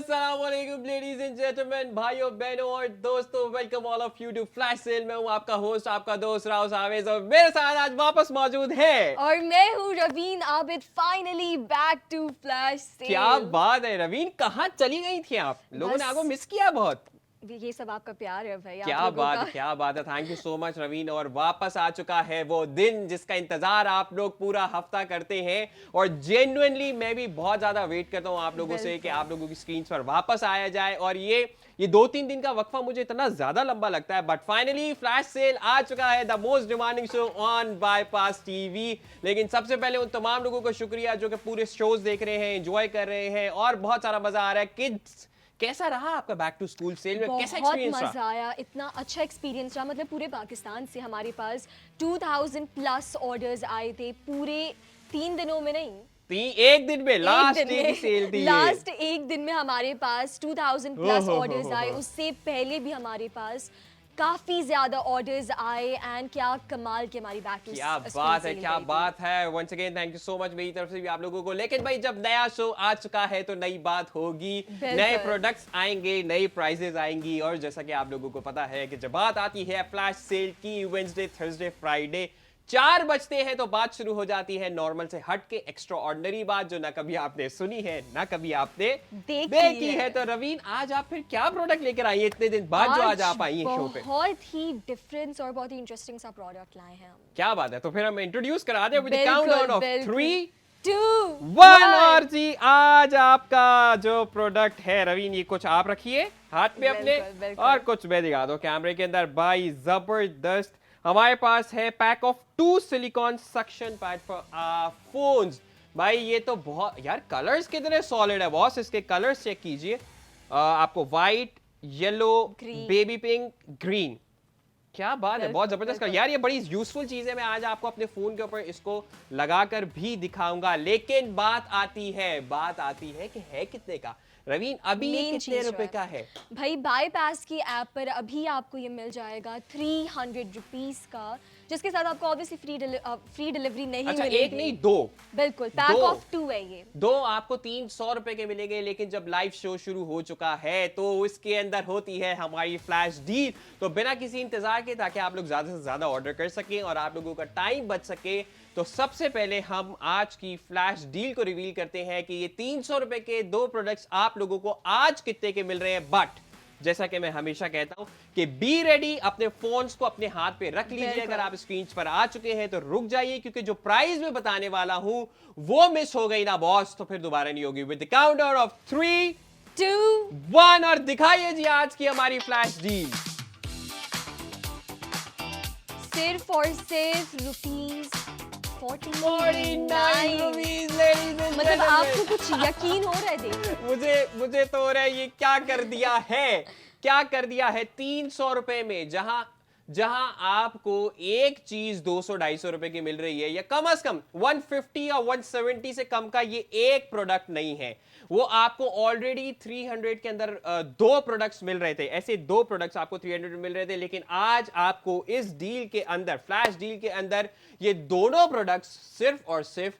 अस्सलाम वालेकुम ladies and gentleman, भाइयों बहनों और दोस्तों, welcome all of you to flash sale. मैं हूं आपका होस्ट, आपका दोस्त राव सावेज, और मेरे साथ आज वापस मौजूद है और मैं हूँ Raveen Abid, finally back to flash क्या सेल। बात है रवीन, कहाँ चली गई थी आप? लोगों ने बस आपको मिस किया बहुत। ये सब आपका प्यार है भाई, आप क्या लोगों बात का। है, क्या बात है। Thank you so much Raveen. और वापस आ चुका है वो दिन जिसका इंतजार आप लोग पूरा हफ्ता करते हैं, और जेन्युइनली मैं भी बहुत ज्यादा वेट करता हूं आप लोगों से कि बिल्कुल। आप लोगों की स्क्रीन पर वापस आया जाए। और ये 2-3 दिन का वक्फा मुझे इतना ज्यादा लंबा लगता है, बट फाइनली फ्लैश सेल आ चुका है, the most demanding show on bypass TV. लेकिन सबसे पहले उन तमाम लोगों को शुक्रिया जो कि पूरे शोज देख रहे हैं, एंजॉय कर रहे हैं, और बहुत सारा मजा आ रहा है। किड्स, कैसा रहा आपका बैक टू स्कूल सेल में? कैसा बहुत एक्सपीरियंस रहा? मजा आया, इतना अच्छा एक्सपीरियंस रहा। मतलब पूरे पाकिस्तान से हमारे पास 2000 प्लस ऑर्डर्स आए थे पूरे 3 दिनों में। नहीं, एक दिन में, एक लास्ट दिन डे की सेल में थी ये। लास्ट एक दिन में हमारे पास 2000 प्लस ऑर्डर्स आए। हो। उससे पहले भी हमारे पास काफी ज्यादा ऑर्डर्स आए, एंड क्या कमाल की हमारी बैक टू क्या स्कूल बात है, सेल क्या गई थी। बात है। Once again thank you so much मेरी तरफ से भी आप लोगों को। लेकिन भाई, जब नया शो आ चुका है तो नई बात होगी, नए बिल्कुल। प्रोडक्ट्स आएंगे, नई प्राइजेस आएंगी। और जैसा कि आप लोगों को पता है कि जब बात आती है फ्लैश सेल की, वेडनेसडे, थर्सडे, फ्राइडे 4 बजते हैं तो बात शुरू हो जाती है नॉर्मल से हट के एक्स्ट्रा ऑर्डिनरी बात, जो ना कभी आपने सुनी है ना कभी आपने देखी देखी है। है। तो रवीन, आज आप फिर क्या प्रोडक्ट लेकर आई है इतने दिन बाद, जो आज आप आई हैं शो पे? बहुत ही डिफरेंस और बहुत ही इंटरेस्टिंग सा प्रोडक्ट लाए हैं हम। क्या बात है। तो फिर हम इंट्रोड्यूस करा दें विद बिल्कुल काउंटडाउन ऑफ बिल्कुल। 3, 2 1। 1। और जी, आज आपका जो प्रोडक्ट है रवीन, ये कुछ आप रखिए हाथ पे अपने, बिल्कुल और बिल्कुल। कुछ मैं दिखा दो कैमरे के अंदर। भाई जबरदस्त, हमारे पास है pack of 2 silicon suction pad for phones. भाई ये तो बहुत यार, कलर्स कितने सॉलिड है बॉस। इसके कलर्स चेक कीजिए। आपको white, yellow, green. Baby pink, green. क्या बात है, बहुत बिल्कुल जबरदस्त कर बिल्कुल। यार। ये बड़ी यूजफुल चीज है। मैं आज आपको अपने फोन के ऊपर इसको लगाकर भी दिखाऊंगा। लेकिन बात आती है कि है कितने का रवीन? अभी ये मेन कितने चीज जो रुपए है का है? भाई, बाईपास की ऐप पर अभी आपको ये मिल जाएगा 300 रुपीज का, जिसके साथ आपको ऑब्वियसली फ्री डिलीवरी नहीं अच्छा, मिलेगी। एक नहीं, दो। बिल्कुल, पैक दो ऑफ 2 है ये। दो आपको 300 रुपए के मिलेंगे। लेकिन जब लाइव शो शुरू हो चुका है तो इसके अंदर होती है हमारी फ्लैश डील। तो बिना किसी इंतजार के, ताकि आप लोग ज्यादा से ज्यादा ऑर्डर कर सकें और आप लोगों का टाइम बच सके, तो सबसे पहले हम आज की फ्लैश डील को रिवील करते हैं कि ये 300 रुपए के 2 प्रोडक्ट्स आप लोगों को आज कितने के मिल रहे हैं। बट जैसा कि मैं हमेशा कहता हूं कि बी रेडी, अपने फोन्स को अपने हाथ पे रख लीजिए। बिल्कुल। अगर आप स्क्रीन पर आ चुके हैं तो रुक जाइए, क्योंकि जो प्राइस मैं बताने वाला हूं वो मिस हो गई ना बॉस, तो फिर दोबारा नहीं होगी। विद द काउंटर ऑफ 3, 2 1, और दिखाइए जी आज की हमारी फ्लैश डील। सिर्फ और सिर्फ रुपीज 49 49। रुपीज, लेडीज एंड मतलब आपको कुछ यकीन हो रहा है देख? मुझे तो हो रहा है ये क्या कर दिया है, क्या कर दिया है। 300 रुपए में जहां जहां आपको एक चीज 200-250 रुपए की मिल रही है, या कम से कम 150 या 170 से कम का ये एक प्रोडक्ट नहीं है। वो आपको ऑलरेडी 300 के अंदर दो प्रोडक्ट्स मिल रहे थे। ऐसे दो प्रोडक्ट्स आपको 300 में मिल रहे थे, लेकिन आज आपको इस डील के अंदर, फ्लैश डील के अंदर, ये दोनों प्रोडक्ट्स सिर्फ और सिर्फ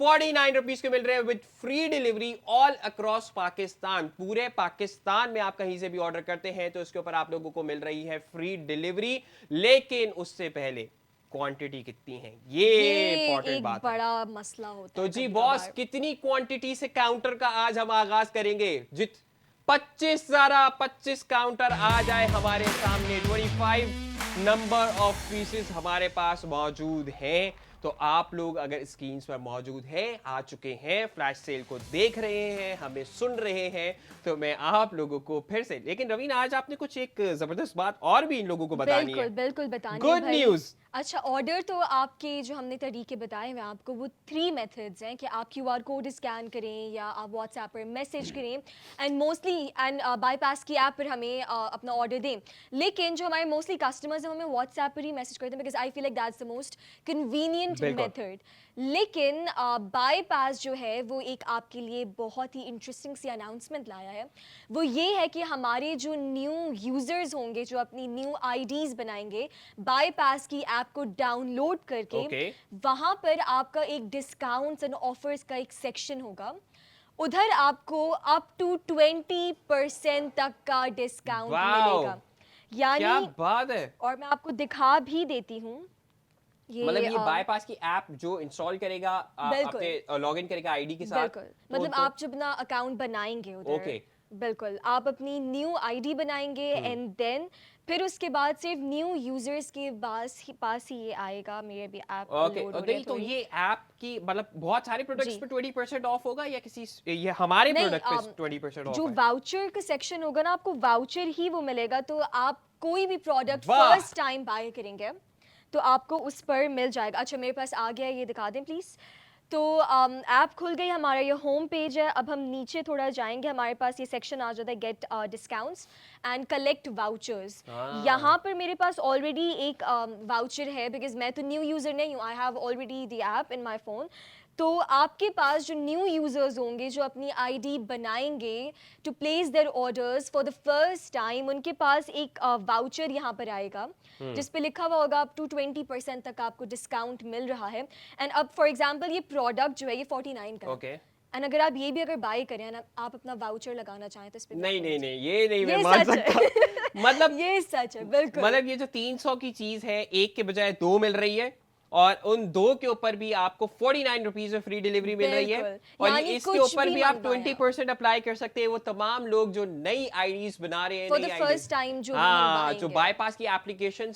49 रुपीज के मिल रहे हैं, with free delivery all across Pakistan. पूरे पाकिस्तान में आप कहीं से भी ऑर्डर करते हैं तो इसके ऊपर आप लोगों को मिल रही है फ्री डिलीवरी। लेकिन उससे पहले क्वांटिटी कितनी है, ये इंपॉर्टेंट एक बात है। बड़ा मसला होता तो है जी कभी बॉस, कभार। कितनी क्वांटिटी से काउंटर का आज हम आगाज करेंगे? जित 25 काउंटर आ जाए हमारे सामने। 25 नंबर ऑफ पीसेस हमारे पास मौजूद हैं। तो आप लोग अगर स्क्रीन पर मौजूद हैं, आ चुके हैं, फ्लैश सेल को देख रहे हैं, हमें सुन रहे हैं, तो मैं आप लोगों को फिर से, लेकिन रवीना आज आपने कुछ एक जबरदस्त बात और भी इन लोगों को बतानी है। बिल्कुल बिल्कुल बतानी है गुड भाई। न्यूज। अच्छा, ऑर्डर तो आपके जो हमने तरीके बताए हुए आपको, वो 3 मेथड्स हैं कि आप QR कोड स्कैन करें या आप व्हाट्सएप पर मैसेज करें, एंड मोस्टली बाईपास की ऐप पर हमें अपना ऑर्डर दें। लेकिन जो हमारे मोस्टली कस्टमर्स हैं, हमें व्हाट्सएप पर ही मैसेज करते हैं, because I feel like that's the most convenient बिल्कुल। मेथड। लेकिन बाईपास जो है वो एक आपके लिए बहुत ही इंटरेस्टिंग सी अनाउंसमेंट लाया है। वो ये है कि हमारे जो न्यू यूजर्स होंगे, जो अपनी न्यू आईडीज बनाएंगे बाईपास की ऐप को डाउनलोड करके, ओके। वहां पर आपका एक डिस्काउंट्स एंड ऑफर्स का एक सेक्शन होगा। उधर आपको अप टू 20% तक का डिस्काउंट वाओ, मिलेगा। क्या यानी बात है। और मैं आपको दिखा भी देती हूँ मतलब ये ये बाईपास की ऐप जो इंस्टॉल करेगा, बिल्कुल अपने लॉगिन करेगा आईडी के साथ, बिल्कुल तो मतलब आप जब अपना अकाउंट बनाएंगे उधर ओके। बिल्कुल आप अपनी न्यू आईडी बनाएंगे एंड देन फिर उसके बाद सिर्फ न्यू यूजर्स के पास ही ये आएगा। मेरे भी ऐप ओके, लोड हो रहे नहीं हैं तो थोड़ी। ये ऐप की मतलब बहुत सारे प्रोडक्ट्स जी पे 20% ऑफ होगा, या किसी ये हमारे नहीं प्रोडक्ट पे 20% ऑफ जो है? वाउचर का सेक्शन होगा ना आपको वाउचर ही वो मिलेगा। तो आप कोई भी प्रोडक्ट वाह, फर्स्ट टाइम बाय करेंगे तो आपको उस पर मिल जाएगा। अच्छा मेरे पास आ गया है, ये दिखा दें प्लीज़। तो ऐप खुल गई, हमारा ये होम पेज है। अब हम नीचे थोड़ा जाएंगे, हमारे पास ये सेक्शन आ जाता है get discounts and collect vouchers. हाँ, यहाँ पर मेरे पास ऑलरेडी एक वाउचर है बिकॉज मैं तो न्यू यूज़र नहीं हूँ। I have already the app in my phone. तो आपके पास जो न्यू यूज़र्स होंगे जो अपनी आईडी बनाएंगे to place their orders for the first time, उनके पास एक वाउचर यहाँ पर आएगा जिस पे लिखा हुआ होगा अप टू 20% तक आपको डिस्काउंट मिल रहा है। एंड अब फॉर एग्जांपल ये प्रोडक्ट जो है ये 49 का है। ओके। एंड अगर आप ये भी अगर बाय करें ना आप अपना वाउचर लगाना चाहें तो इस पे भी नहीं आपको नहीं मिल नहीं, ये नहीं मैं जाएगा। मान ये सच सकता। है मतलब ये सच है बिल्कुल। मतलब ये जो 300 की चीज है, एक के बजाय दो मिल रही है, और उन दो के ऊपर भी आपको 49 रुपीज में फ्री डिलीवरी मिल रही है। बिल्कुल और ये यानी इसके कुछ ऊपर भी भी आप मंगवाया 20% अप्लाई कर सकते हैं, वो तमाम लोग जो नई आईडीज बना रहे हैं, फॉर नई द आईडी, फर्स्ट टाइम जो भी हाँ, जो मंगवाएंगे। बाईपास की एप्लीकेशन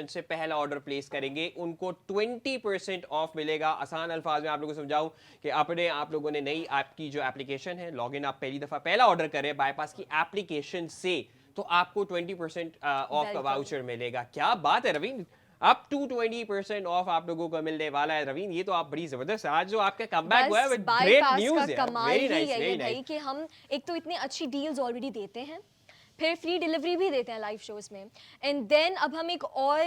से पहला ऑर्डर प्लेस करेंगे उनको 20% ऑफ मिलेगा। आसान अल्फाज में आप लोगों को समझाऊं कि अपने आप लोगों ने नई ऐप की जो एप्लीकेशन है, लॉगिन आप पहली दफा पहला ऑर्डर करें बाईपास की एप्लीकेशन से, तो आपको 20% ऑफ का बिल्कुल वाउचर मिलेगा। क्या बात है रवीन, अप टू 20% ऑफ आप लोगों को मिलने वाला है। रवीन ये तो आप बड़ी जबरदस्त, आज जो आपका कमबैक हुआ है बस विद ग्रेट बाईपास का न्यूज़ है। कमाल वेरी ही नाइस, यही है वेरी नाइस। भाई कि हम एक तो इतनी अच्छी डील्स ऑलरेडी देते हैं, फिर फ्री डिलीवरी भी देते हैं लाइव शोज में। एंड देन अब हम एक और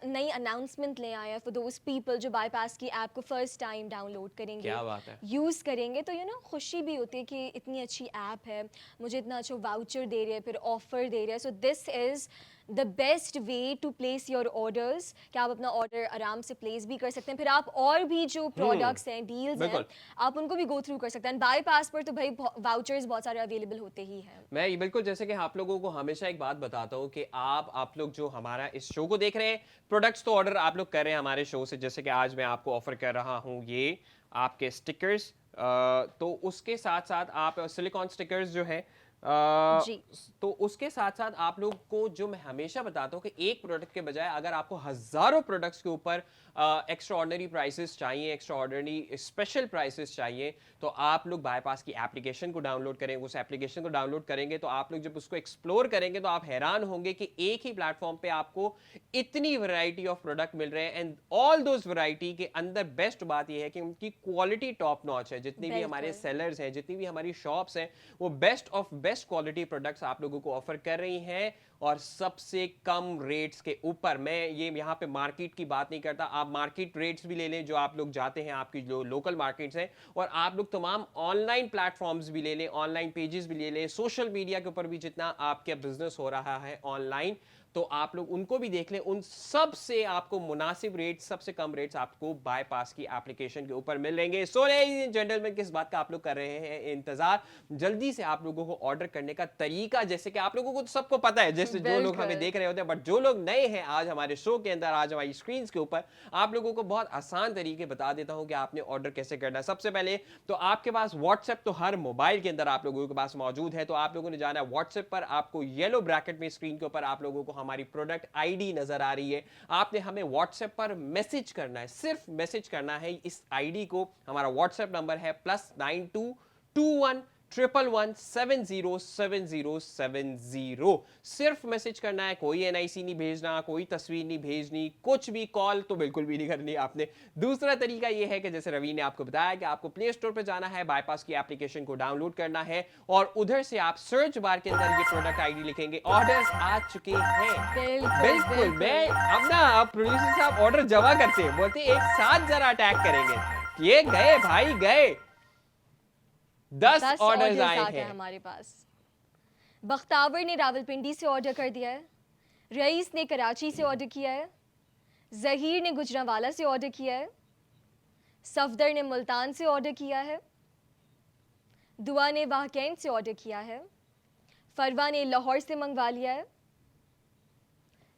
नई अनाउंसमेंट ले आए हैं फॉर दोज पीपल जो बाईपास की ऐप को फर्स्ट टाइम डाउनलोड करेंगे, क्या बात है। यूज़ करेंगे। तो खुशी भी होती है कि इतनी अच्छी ऐप है, मुझे इतना अच्छा वाउचर दे रही है, फिर ऑफर दे रही है। So this is the best way to place your orders कि आप अपना ऑर्डर आराम से प्लेस भी कर सकते हैं। फिर आप और भी जो प्रोडक्ट्स हैं, डील्स हैं, बिल्कुल। आप उनको भी गो थ्रू कर सकते हैं। बाईपास पर तो भाई वाउचर्स बहुत सारे अवेलेबल होते ही हैं। मैं ये बिल्कुल, जैसे कि आप लोगों को हमेशा एक बात बताता हूँ कि आप लोग जो हमारा इस शो को देख रहे हैं, प्रोडक्ट्स तो ऑर्डर आप लोग कर रहे हैं हमारे शो से, जैसे कि आज मैं आपको ऑफर कर रहा हूँ ये आपके स्टिकर्स। तो उसके साथ साथ आप सिलिकॉन स्टिकर्स जो है, जी तो उसके साथ साथ आप लोग को जो मैं हमेशा बताता हूँ कि एक प्रोडक्ट के बजाय अगर आपको हजारों प्रोडक्ट्स के ऊपर एक्स्ट्रा ऑर्डिनरी प्राइसेस चाहिए, एक्स्ट्रा ऑर्डिनरी स्पेशल प्राइसेस चाहिए, तो आप लोग बाईपास की एप्लीकेशन को डाउनलोड करें। उस एप्लीकेशन को डाउनलोड करेंगे तो आप लोग जब उसको एक्सप्लोर करेंगे तो आप हैरान होंगे कि एक ही प्लेटफॉर्म पे आपको इतनी वैरायटी ऑफ प्रोडक्ट मिल रहे हैं। एंड ऑल दोज वैरायटी के अंदर बेस्ट बात यह है कि उनकी क्वालिटी टॉप नॉच है। जितनी भी हमारे बिल्कुल सेलर्स हैं, जितनी भी हमारी शॉप्स हैं, वो best of best quality products आप लोगों को ऑफर कर रही हैं, और सबसे कम रेट्स के ऊपर। मैं ये यहाँ पे मार्केट की बात नहीं करता, आप मार्केट रेट्स भी ले लें जो आप लोग जाते हैं, आपकी जो लोकल मार्केट्स हैं, और आप लोग तमाम ऑनलाइन प्लेटफॉर्म्स भी ले लें, ऑनलाइन पेजेस भी ले लें, सोशल मीडिया के ऊपर भी जितना आपका बिजनेस हो रहा है ऑनलाइन, तो आप लोग उनको भी देख लें। उन सब से आपको मुनासिब रेट, सबसे कम रेट्स आपको बाईपास की एप्लीकेशन के ऊपर मिलेंगे। सो लेडीज एंड जेंटलमैन, किस बात का आप लोग कर रहे हैं इंतजार? जल्दी से आप लोगों को ऑर्डर करने का तरीका, जैसे कि आप लोगों को तो सबको पता है, जैसे जो लोग हमें बिल्कुल देख रहे होते हैं, बट जो लोग नए हैं आज हमारे शो के अंदर, आज हमारी स्क्रीन के ऊपर, आप लोगों को बहुत आसान तरीके बता देता हूं कि आपने ऑर्डर कैसे करना है। सबसे पहले तो आपके पास व्हाट्सएप तो हर मोबाइल के अंदर आप लोगों के पास मौजूद है, तो आप लोगों ने जाना है व्हाट्सएप पर। आपको येलो ब्रैकेट में स्क्रीन के ऊपर आप लोगों को हमारी प्रोडक्ट आईडी नजर आ रही है, आपने हमें व्हाट्सएप पर मैसेज करना है, सिर्फ मैसेज करना है इस आईडी को। हमारा व्हाट्सएप नंबर है +9221 111707070। सिर्फ मैसेज करना है, कोई एनआईसी नहीं भेजना, कोई तस्वीर नहीं भेजनी, कुछ भी, कॉल तो बिल्कुल भी नहीं करनी आपने। दूसरा तरीका यह है कि जैसे रवि ने आपको बताया कि आपको प्ले स्टोर पर जाना है, बाईपास की एप्लीकेशन को डाउनलोड करना है, और उधर से आप सर्च बार के अंदर ये प्रोडक्ट आईडी लिखेंगे, ऑर्डर्स आ चुके हैं। बिल्कुल, मैं अब ना, आप प्रोड्यूसर साहब ऑर्डर जमा करते हैं, बोलते एक साथ जरा अटैक करेंगे, ये गए भाई गए, 10 ऑर्डर्स आए हैं हमारे पास। बख्तावर ने रावलपिंडी से ऑर्डर कर दिया है, रईस ने कराची से ऑर्डर किया है, जहीर ने गुजरांवाला से ऑर्डर किया है, सफदर ने मुल्तान से ऑर्डर किया है, दुआ ने वाहकैंड से ऑर्डर किया है। फरवा ने लाहौर से मंगवा लिया है।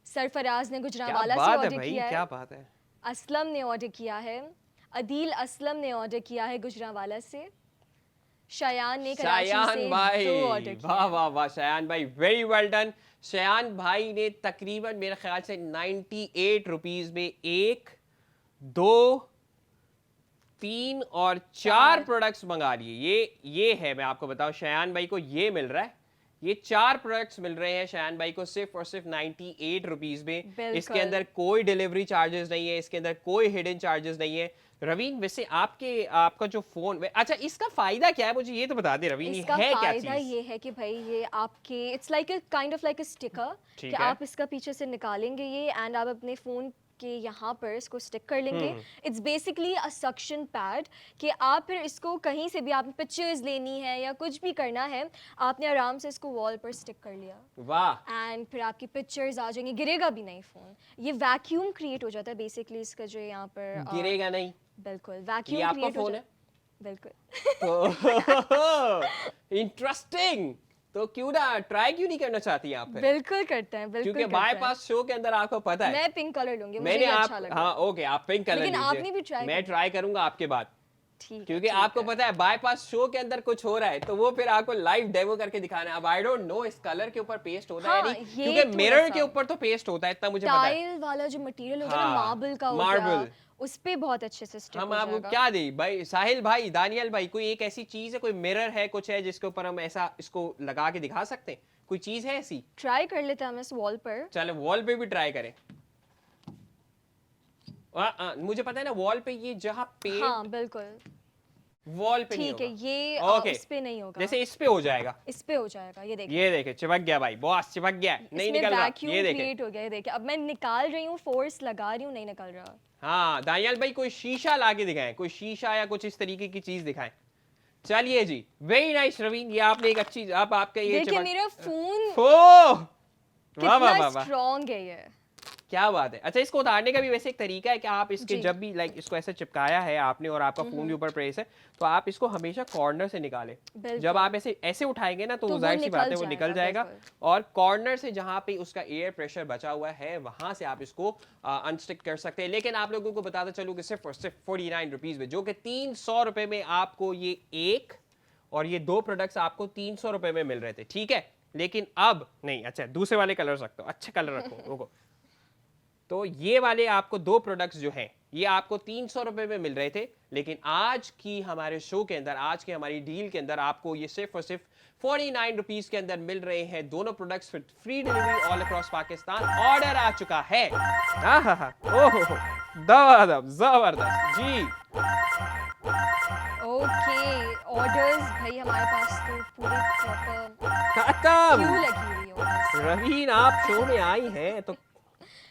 सरफराज ने क्या गुजरांवाला से बात है ऑर्डर भाई, किया क्या है। बात है। असलम ने ऑर्डर किया है। अदील असलम ने ऑर्डर किया है गुजरांवाला से। शयान ने कराची शयान से भाई, 2 ऑर्डर किया वाह है। वाह वाह, शयान भाई वेरी वेल डन। शयान भाई ने तकरीबन मेरे ख्याल से 98 रुपीस में 1, 2, 3 और 4 4 प्रोडक्ट्स मंगा लिए। ये है, मैं आपको बताऊं, शयान भाई को ये मिल रहा है। ये 4 प्रोडक्ट्स मिल रहे हैं शयान भाई को सिर्फ और सिर्फ 98 रुपीस में। बिल्कुल। इसके अंदर कोई डिलीवरी चार्जेस नहीं है, इसके अंदर कोई हिडन चार्जेस नहीं है। रवीन, वैसे आपका जो फोन, अच्छा इसका फायदा क्या है मुझे ये तो बता दे रवीन, ये इसका है क्या फायदा चीज? ये है कि भाई ये आपके it's like a kind of like a sticker ठीक कि है। आप इसका पीछे से निकालेंगे ये एंड आप अपने फ़ोन के यहाँ पर इसको स्टिक कर लेंगे। It's basically a suction pad कि आप फिर इसको कहीं से भी, आपने पिक्चर्स लेनी है या कुछ भी करना है, आपने आराम से इसको वॉल पर स्टिक कर लिया वाह, एंड फिर आपकी पिक्चर्स आ जाएंगी, गिरेगा भी नहीं फ़ोन। ये वैक्यूम क्रिएट हो जाता है बेसिकली इसका जो यहाँ पर गिरेगा नहीं। बिल्कुल ये वैक्यूम आपका क्रिएट हो फोन है? जाता बिल्कुल। इंटरेस्टिंग। तो क्यों ना ट्राई क्यों नहीं करना चाहती आप फिर? बिल्कुल करते हैं, बिल्कुल क्योंकि करते हैं। बाईपास शो के अंदर आपको पता है मैं पिंक कलर लूंगी, मुझे मैंने ये आप, अच्छा लग रहा हाँ है। ओके, आप पिंक कलर लेकिन लीजिए। आपने भी try मैं करना। ट्राई करूंगा आपके बाद, ठीक है, क्योंकि ठीक आपको है। पता है बाईपास शो के अंदर कुछ हो रहा है तो वो फिर आपको लाइव डेमो करके दिखाना है। अब आई डोंट नो इस कलर के ऊपर पेस्ट होता है हाँ, नहीं, ये क्योंकि थोड़ा मिरर सा। के ऊपर तो पेस्ट होता है, इतना मुझे पता है। टाइल वाला जो मटेरियल होता है ना, हाँ, मार्बल का हो marble। गया, उस पे बहुत अच्छे से स्टिक हम हो आपको जाएगा। क्या दे भाई, साहिल भाई, दानियल भाई, कोई एक ऐसी चीज है, कोई मिरर है, कुछ है जिसके ऊपर हम ऐसा इसको लगा के दिखा सकते हैं? कोई चीज है ऐसी? ट्राई कर लेते हैं हम इस वॉल पर। चलो वॉल पे भी ट्राई करें। मुझे पता है ना, वॉल पे ये जहाँ पेंट हाँ बिल्कुल वॉल पे नहीं ठीक है, होगा। ये ओके, उस पे नहीं होगा, जैसे इस पे हो जाएगा। इस पे हो जाएगा। ये देखिए, ये देखे चिपक गया भाई, बॉस चिपक गया, नहीं इसमें निकल रहा। वैक्यूम ये देखे, क्रिएट हो गया। ये देखिए, अब मैं निकाल रही हूँ, फोर्स लगा रही हूँ, नहीं निकल रहा। हाँ दानियल भाई कोई शीशा लाके दिखाएं, कोई शीशा या कुछ इस तरीके की चीज दिखाएं। चलिए जी, वेरी नाइस रवीन, ये आपने एक अच्छी, आप आपका ये देखिए मेरा फोन ओ वाह वाह वाह कितना वाह, स्ट्रॉन्ग है ये। क्या बात है। अच्छा, इसको उतारने का भी वैसे एक तरीका है कि आप इसके जी। जब भी लाइक इसको ऐसे चिपकाया है आपने और आपका फोन भी ऊपर प्रेस है, तो आप इसको हमेशा कॉर्नर से निकालें। बिल्कुल। जब आप ऐसे ऐसे उठाएंगे ना तो तो वो जाहिर सी बात है वो निकल निकल जाएगा, जाएगा। और कॉर्नर से जहाँ पे उसका एयर प्रेशर बचा हुआ है वहां से आप इसको अनस्टिक कर सकते हैं। लेकिन आप लोगों को बताता चलूँ कि सिर्फ और सिर्फ 49 रुपीज में, जो कि 300 रुपए में आपको ये एक और ये 2 प्रोडक्ट्स आपको 300 रुपए में मिल रहे थे, ठीक है। लेकिन अब नहीं, अच्छा दूसरे वाले कलर रखो, अच्छे कलर रखो रुको। तो ये वाले आपको 2 प्रोडक्ट्स जो हैं ये आपको 300 रुपए में मिल रहे थे, लेकिन आज की हमारे शो के अंदर, आज की हमारी डील के अंदर आपको ये सिर्फ और सिर्फ 49 रुपीस के अंदर मिल रहे हैं दोनों products with free delivery all across Pakistan. Order आ चुका है। ओहो जबरदस्त जी। ओके, ऑर्डर्स भाई हमारे पास तो पूरे प्रॉपर खत्म। क्यू लगी हुई है orders। रवीन आप शो में आई हैं तो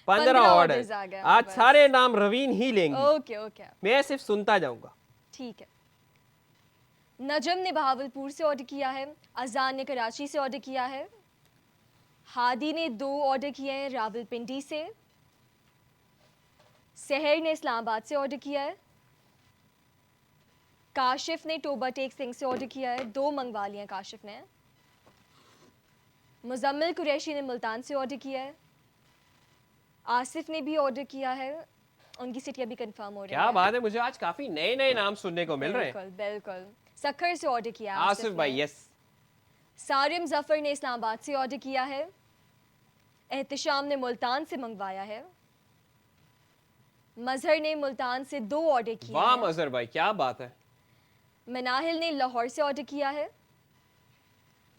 15 15 ऑर्डर orders आ गए आज हमारे पास। सारे नाम रवीन ही लेंगी, ओके ओके मैं सिर्फ सुनता जाऊंगा। ठीक है। नजम ने बहावलपुर से ऑर्डर किया है। अजान ने कराची से ऑर्डर किया है। हादी ने 2 ऑर्डर किए हैं रावलपिंडी से। सहर ने इस्लामाबाद से ऑर्डर किया है। काशिफ ने टोबा टेक सिंह से ऑर्डर किया है, 2 मंगवा लिए हैं काशिफ ने। मुजम्मिल कुरैशी ने मुल्तान से ऑर्डर किया है। आसिफ ने भी ऑर्डर किया है, उनकी सिटी अभी कंफर्म हो रही है। क्या बात है, मुझे आज काफी नए नए नाम सुनने को मिल रहे हैं। बिल्कुल बिल्कुल। सखर से ऑर्डर किया है आसिफ भाई, ने। यस। सारिम जफर ने इस्लामाबाद से ऑर्डर किया है। एहतिशाम ने मुल्तान से मंगवाया है। मजहर ने मुल्तान से 2 ऑर्डर किए वाह हैं। मजहर भाई, क्या बात है। मनाहिल ने लाहौर से ऑर्डर किया है।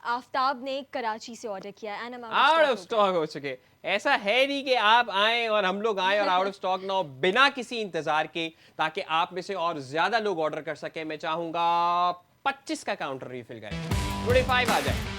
आफ्ताब ने कराची से ऑर्डर किया है। आउट ऑफ स्टॉक हो चुके। ऐसा है नहीं कि आप आए और हम लोग आए और आउट ऑफ स्टॉक ना हो, बिना किसी इंतजार के, ताकि आप में से और ज्यादा लोग ऑर्डर कर सके। मैं चाहूंगा 25 का काउंटर रिफिल करें, 25 आ जाए।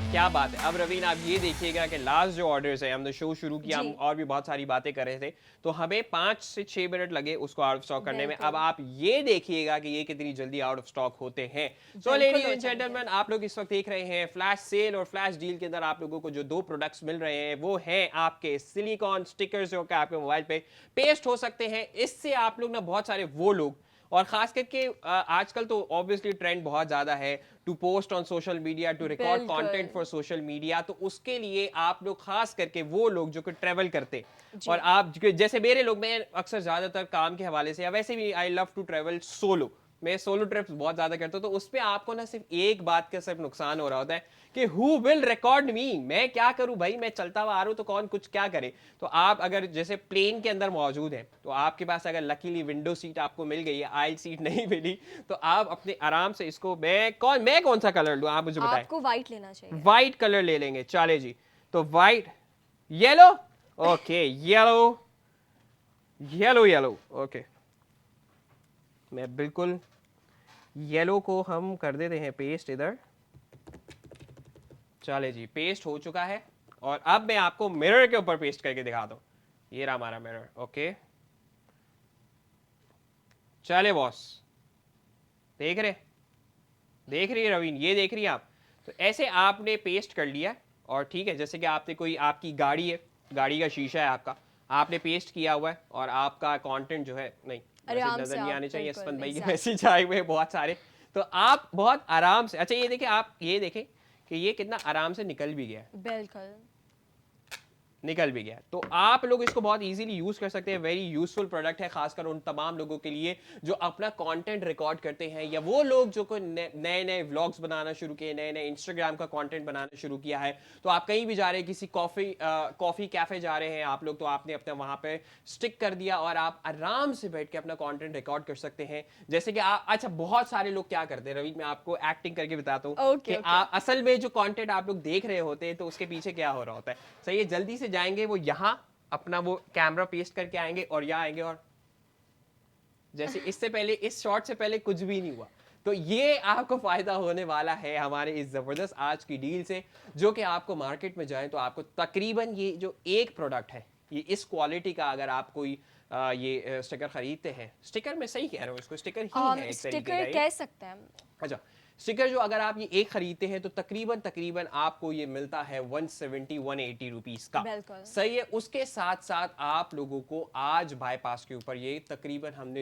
क्या बात है। अब रवीन आप ये देखिएगा कि लास्ट जो ऑर्डर्स है, हमने शो शुरू किया, हम जी। और भी बहुत सारी बातें कर रहे थे, तो हमें 5 से 6 मिनट लगे उसको आउट ऑफ स्टॉक करने में। बिल्कुल। अब आप ये देखिएगा कि ये कितनी जल्दी आउट ऑफ स्टॉक होते हैं। सो बिल्कुल लेडीज हो एंड जाएंगे। जेंटलमैन, आप लोग इस वक्त देख रहे हैं फ्लैश सेल और फ्लैश डील के अंदर आप लोगों को जो 2 प्रोडक्ट्स मिल रहे हैं वो हैं आपके सिलिकॉन स्टिकर्स, जो कि आपके मोबाइल पे पेस्ट हो सकते हैं। इससे आप लोग ना, बहुत सारे वो लोग और खास करके आजकल तो ऑब्वियसली ट्रेंड बहुत ज़्यादा है to post on social media, to record content for social media. तो उसके लिए आप लोग, खास करके वो लोग जो कि ट्रेवल करते, और आप जैसे मेरे लोग, मैं अक्सर ज़्यादातर काम के हवाले से या वैसे भी I love to travel solo, मैं सोलो ट्रिप्स बहुत ज़्यादा करता हूँ। तो उस पर आपको ना सिर्फ एक बात का सिर्फ नुकसान हो रहा होता है कि हु विल रिकॉर्ड मी, मैं क्या करूं भाई, मैं चलता हुआ आ रहा हूं तो कौन कुछ क्या करे। तो आप अगर जैसे प्लेन के अंदर मौजूद हैं, तो आपके पास अगर लकीली विंडो सीट आपको मिल गई है, आइल सीट नहीं मिली, तो आप अपने आराम से इसको, मैं कौन सा कलर लूं आप मुझे बताएं। आपको वाइट लेना चाहिए। वाइट कलर ले लेंगे, चले जी। तो white, yellow, okay yellow, yellow yellow, okay, मैं बिल्कुल येलो को हम कर देते हैं पेस्ट इधर। चले जी, पेस्ट हो चुका है। और अब मैं आपको मिरर के ऊपर पेस्ट करके दिखाता हूं। ये रहा हमारा मिरर, ओके। चले बॉस, देख रही है रवीन, ये देख रही है आप। तो ऐसे आपने पेस्ट कर लिया। और ठीक है, जैसे कि आपने कोई, आपकी गाड़ी है, गाड़ी का शीशा है आपका, आपने पेस्ट किया हुआ है, और आपका कंटेंट जो है, नहीं मैसेज नजर नहीं आने चाहिए, स्पंद भाई के मैसेज आए हुए बहुत सारे। तो आप बहुत आराम से, अच्छा ये देखें, आप ये देखें कि ये कितना आराम से निकल भी गया है, बिल्कुल निकल भी गया। तो आप लोग इसको बहुत इजीली यूज कर सकते हैं। वेरी यूजफुल प्रोडक्ट है, खासकर उन तमाम लोगों के लिए जो अपना कंटेंट रिकॉर्ड करते हैं, या वो लोग जो को नए नए व्लॉग्स बनाना शुरू किए, नए नए इंस्टाग्राम का कंटेंट बनाना शुरू किया है। तो आप कहीं भी जा रहे हैं, किसी कॉफी कैफे जा रहे हैं आप लोग, तो आपने अपना वहां पे स्टिक कर दिया और आप आराम से बैठ के अपना कॉन्टेंट रिकॉर्ड कर सकते हैं। जैसे कि अच्छा, बहुत सारे लोग क्या करते हैं रवि, मैं आपको एक्टिंग करके बताता हूँ कि असल में जो कॉन्टेंट आप लोग देख रहे होते हैं, तो उसके पीछे क्या हो रहा होता है। सही है, जल्दी से जाएंगे वो यहाँ अपना वो कैमरा पेस्ट करके आएंगे, और यहाँ आएंगे, और जैसे इससे पहले, इस शॉट से पहले कुछ भी नहीं हुआ। तो ये आपको फायदा होने वाला है हमारे इस जबरदस्त आज की डील से, जो कि आपको मार्केट में जाए तो आपको तकरीबन ये जो एक प्रोडक्ट है, ये इस क्वालिटी का, अगर आप कोई ये स्टिकर खरीदते हैं, स्टिकर मैं सही कह रहा हूँ, इसको स्टिकर ही है एक तरीके का, स्टिकर कह सकते हैं। अच्छा, स्टिकर जो अगर आप ये एक खरीदते हैं तो तकरीबन तकरीबन आपको ये मिलता है 170-180 रुपीस का। सही है। उसके साथ साथ आप लोगों को आज बाईपास के ऊपर ये तकरीबन हमने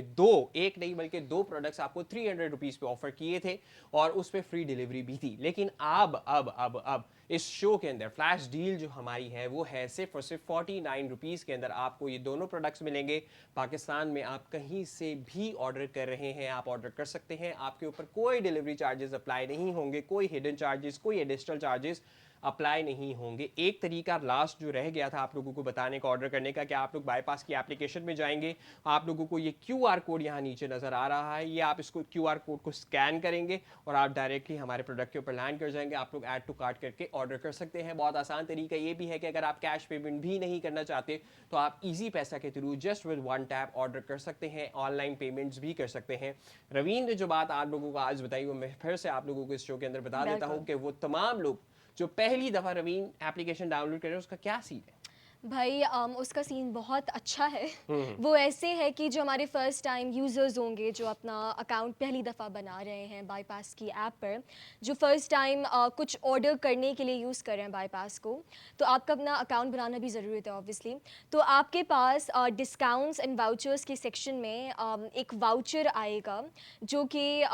एक नहीं बल्कि दो प्रोडक्ट्स आपको 300 रुपीस पे ऑफर किए थे, और उस पर फ्री डिलीवरी भी थी। लेकिन अब इस शो के अंदर फ्लैश डील जो हमारी है वो है सिर्फ और सिर्फ 49 रुपीस के अंदर आपको ये दोनों प्रोडक्ट्स मिलेंगे। पाकिस्तान में आप कहीं से भी ऑर्डर कर रहे हैं, आप ऑर्डर कर सकते हैं, आपके ऊपर कोई डिलीवरी चार्जेस अप्लाई नहीं होंगे, कोई हिडन चार्जेस, कोई एडिशनल चार्जेस अप्लाई नहीं होंगे। एक तरीका लास्ट जो रह गया था आप लोगों को बताने का, ऑर्डर करने का, कि आप लोग बाईपास की एप्लीकेशन में जाएंगे, आप लोगों को ये QR कोड यहाँ नीचे नज़र आ रहा है, ये आप इसको QR कोड को स्कैन करेंगे और आप डायरेक्टली हमारे प्रोडक्ट के ऊपर लैंड कर जाएंगे। आप लोग ऐड टू कार्ट करके ऑर्डर कर सकते हैं। बहुत आसान तरीका ये भी है कि अगर आप कैश पेमेंट भी नहीं करना चाहते तो आप ईजी पैसा के through just with one tap order कर सकते हैं, ऑनलाइन पेमेंट्स भी कर सकते हैं। रवीन ने जो बात आप लोगों को आज बताई वो मैं फिर से आप लोगों को इस शो के अंदर बता देता हूँ कि वो तमाम लोग जो पहली दफा रवीन एप्लीकेशन डाउनलोड कर रहे हैं, उसका क्या सीन है? भाई उसका सीन बहुत अच्छा है। वो ऐसे है कि जो हमारे फर्स्ट टाइम यूज़र्स होंगे जो अपना अकाउंट पहली दफ़ा बना रहे हैं बाईपास की ऐप पर, जो फर्स्ट टाइम कुछ ऑर्डर करने के लिए यूज़ कर रहे हैं बाईपास को, तो आपका अपना अकाउंट बनाना भी ज़रूरी है ऑब्वियसली। तो आपके पास डिस्काउंट्स एंड वाउचर्स के सेक्शन में एक वाउचर आएगा जो कि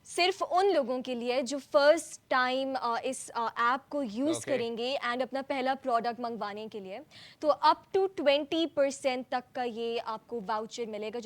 सिर्फ उन लोगों के लिए जो फर्स्ट टाइम इस ऐप को यूज़ करेंगे एंड अपना पहला प्रोडक्ट मंगवाने के लिए। तो अप टू 20% तक का ये आपको वाउचर मिलेगा,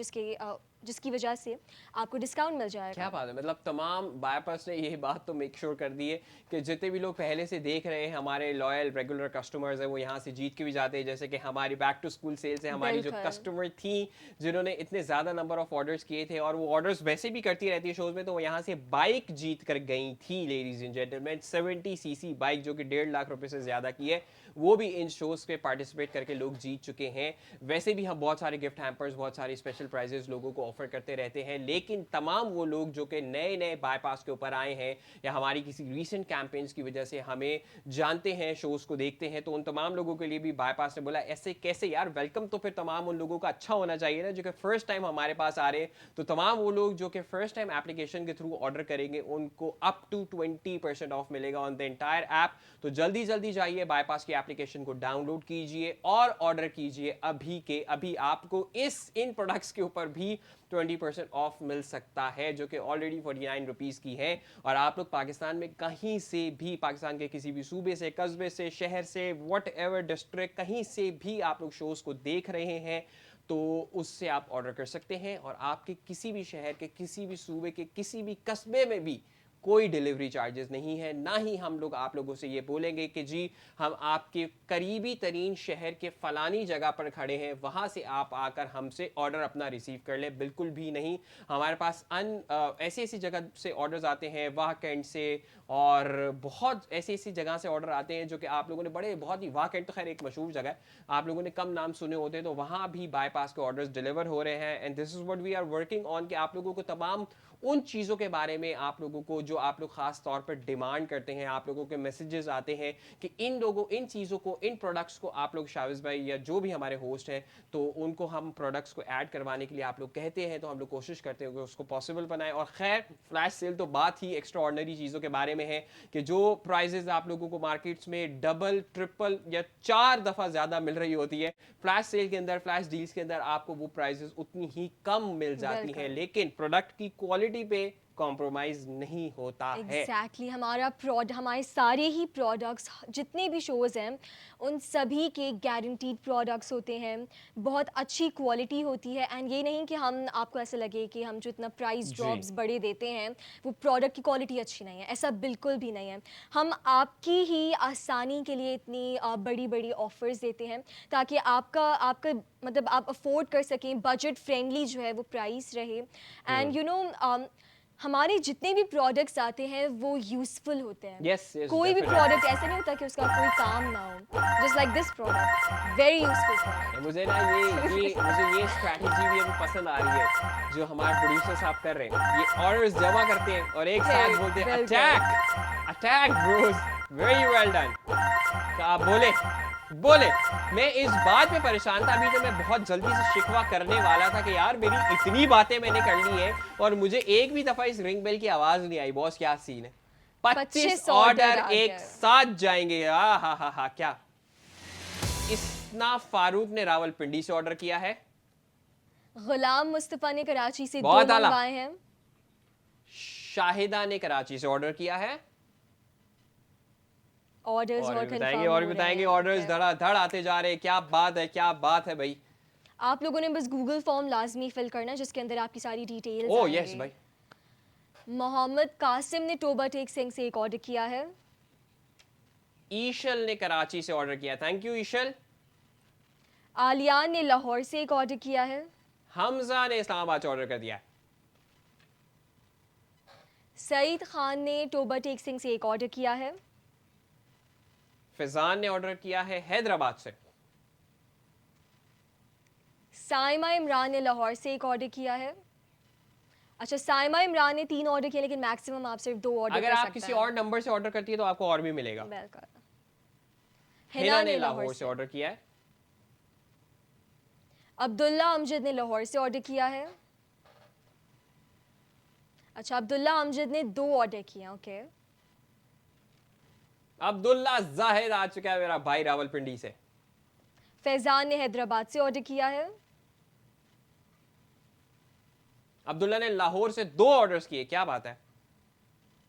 जिसकी वजह से आपको डिस्काउंट मिल जाएगा। क्या बात है, मतलब तमाम बाईपास ने ये बात तो मेक श्योर कर दी है कि जितने भी लोग पहले से देख रहे हैं, हमारे लॉयल रेगुलर कस्टमर्स हैं, वो यहाँ से जीत के भी जाते हैं। जैसे कि हमारी बैक टू स्कूल सेल से हमारी जो कस्टमर थी जिन्होंने इतने ज़्यादा नंबर ऑफ ऑर्डर्स किए थे, और वो ऑर्डर्स वैसे भी करती रहती है शोज में, तो वो यहाँ से बाइक जीत कर गई थी ladies and gentleman. 70cc bike जो कि 1.5 लाख रुपए से ज़्यादा की है, वो भी इन शोज पे पार्टिसिपेट करके लोग जीत चुके हैं। वैसे भी हम बहुत सारे गिफ्ट हैम्पर्स, बहुत सारे स्पेशल प्राइजेस लोगों को ऑफर करते रहते हैं। लेकिन तमाम वो लोग जो कि नए नए बाईपास के ऊपर आए हैं या हमारी किसी रीसेंट कैंपेन्स की वजह से हमें जानते हैं, शोज को देखते हैं, तो उन तमाम लोगों के लिए भी बाईपास ने बोला ऐसे कैसे यार, वेलकम तो फिर तमाम उन लोगों का अच्छा होना चाहिए ना जो कि फर्स्ट टाइम हमारे पास आ रहे हैं। तो तमाम वो लोग जो कि फर्स्ट टाइम एप्लीकेशन के थ्रू ऑर्डर करेंगे उनको अप टू 20% ऑफ मिलेगा ऑन द एंटायर ऐप। तो जल्दी जल्दी जाइए बाईपास की एप्लीकेशन को डाउनलोड कीजिए और ऑर्डर कीजिए अभी के अभी। आपको इन प्रोडक्ट्स के ऊपर भी 20% ऑफ मिल सकता है, जो कि ऑलरेडी 49 रुपीज़ की है। और आप लोग पाकिस्तान में कहीं से भी, पाकिस्तान के किसी भी सूबे से, कस्बे से, शहर से, वट एवर डिस्ट्रिक्ट, कहीं से भी आप लोग शोज़ को देख रहे हैं तो उससे आप ऑर्डर कर सकते हैं। और आपके किसी भी शहर के, किसी भी सूबे के, किसी भी कस्बे में भी कोई डिलीवरी चार्जेस नहीं है। ना ही हम लोग आप लोगों से ये बोलेंगे कि जी हम आपके करीबी तरीन शहर के फलानी जगह पर खड़े हैं, वहाँ से आप आकर हमसे ऑर्डर अपना रिसीव कर ले, बिल्कुल भी नहीं। हमारे पास ऐसी ऐसी जगह से ऑर्डर्स आते हैं, वाकैंड से, और बहुत ऐसी ऐसी जगह से ऑर्डर आते हैं जो कि आप लोगों ने बहुत ही, वाकैंड तो खैर एक मशहूर जगह है, आप लोगों ने कम नाम सुने होते हैं, तो वहाँ भी बाईपास के ऑर्डर्स डिलीवर हो रहे हैं। And this is what we are working on, कि आप लोगों को तमाम उन चीज़ों के बारे में, आप लोगों को जो आप लोग ख़ास तौर पर डिमांड करते हैं, आप लोगों के मैसेजेस आते हैं कि इन चीज़ों को, इन प्रोडक्ट्स को आप लोग शाविज़ भाई या जो भी हमारे होस्ट हैं, तो उनको हम प्रोडक्ट्स को ऐड करवाने के लिए आप लोग कहते हैं, तो हम लोग कोशिश करते हैं कि उसको पॉसिबल बनाएं। और खैर फ्लैश सेल तो बात ही एक्स्ट्रा ऑर्डनरी चीज़ों के बारे में है कि जो प्राइजेज आप लोगों को मार्केट्स में डबल, ट्रिपल या 4 दफ़ा ज़्यादा मिल रही होती है, फ्लैश सेल के अंदर, फ्लैश डील्स के अंदर आपको वो प्राइजेस उतनी ही कम मिल जाती हैं, लेकिन प्रोडक्ट की क्वालिटी पे कॉम्प्रोमाइज नहीं होता है। एग्जैक्टली हमारे सारे ही प्रोडक्ट्स, जितने भी शोज़ हैं, उन सभी के गारंटीड प्रोडक्ट्स होते हैं, बहुत अच्छी क्वालिटी होती है। एंड ये नहीं कि हम, आपको ऐसा लगे कि हम जो इतना प्राइस ड्रॉप्स बड़े देते हैं वो प्रोडक्ट की क्वालिटी अच्छी नहीं है, ऐसा बिल्कुल भी नहीं है। हम आपकी ही आसानी के लिए इतनी बड़ी बड़ी ऑफ़र्स देते हैं ताकि आपका मतलब आप अफोर्ड कर सकें, बजट फ्रेंडली जो है वो प्राइस रहे। एंड हमारे जितने भी प्रोडक्ट्स आते हैं वो यूज़फुल होते हैं। yes, कोई भी definitely. प्रोडक्ट ऐसा नहीं होता कि उसका कोई काम ना हो। Just like this product, very useful product. मुझे ना मुझे ये स्ट्रैटेजी भी अभी पसंद आ रही है जो हमारे प्रोड्यूसर साहब कर रहे हैं। ये ऑर्डर्स जमा करते हैं और एक साथ बोलते हैं attack attack Bros, very well done. तो आप बोले मैं इस बात में परेशान था अभी, तो मैं बहुत जल्दी से शिकवा करने वाला था कि यार मेरी इतनी बातें मैंने कर ली है और मुझे एक भी दफा इस रिंग बेल की आवाज नहीं आई। बॉस क्या सीन है, 25 ऑर्डर एक साथ जाएंगे। हा क्या इसना फारूक ने रावलपिंडी से ऑर्डर किया है, गुलाम मुस्तफा ने कराची से 2 बहुत आला। मंगवाए हैं, शाहिदा ने कराची से ऑर्डर किया है। ऑर्डर्स और भी बताएंगे ऑर्डर्स धड़ाधड़ आते जा रहे हैं। क्या बात है भाई। आप लोगों ने बस गूगल फॉर्म लाजमी फिल करना है जिसके अंदर आपकी सारी डिटेल्स ओह यस भाई। मोहम्मद कासिम ने टोबा टेक सिंह से एक ऑर्डर किया है। ईशल ने कराची से ऑर्डर किया, थैंक यू ईशल। आलियान ने लाहौर से एक ऑर्डर किया है। हमजा ने इस्लामाबाद से ऑर्डर कर दिया। सईद खान ने टोबा टेक सिंह से एक ऑर्डर किया है। फिजान ने ऑर्डर किया है हैदराबाद से। साइमा इमरान ने लाहौर से एक ऑर्डर किया है। अच्छा, साइमा इमरान ने 3 ऑर्डर किए, लेकिन मैक्सिमम आप सिर्फ 2 ऑर्डर कर सकते हैं। अगर आप किसी और नंबर से ऑर्डर करती है तो आपको और भी मिलेगा। हिना ने लाहौर से ऑर्डर किया है। अब्दुल्ला अमजद ने लाहौर से ऑर्डर किया है। अच्छा, अब्दुल्ला अमजद ने 2 ऑर्डर किए, ओके। अब्दुल्ला जाहिद आ चुका है मेरा भाई रावलपिंडी से। फैजान ने हैदराबाद से ऑर्डर किया है। अब्दुल्ला ने लाहौर से 2 ऑर्डर्स किए, क्या बात है।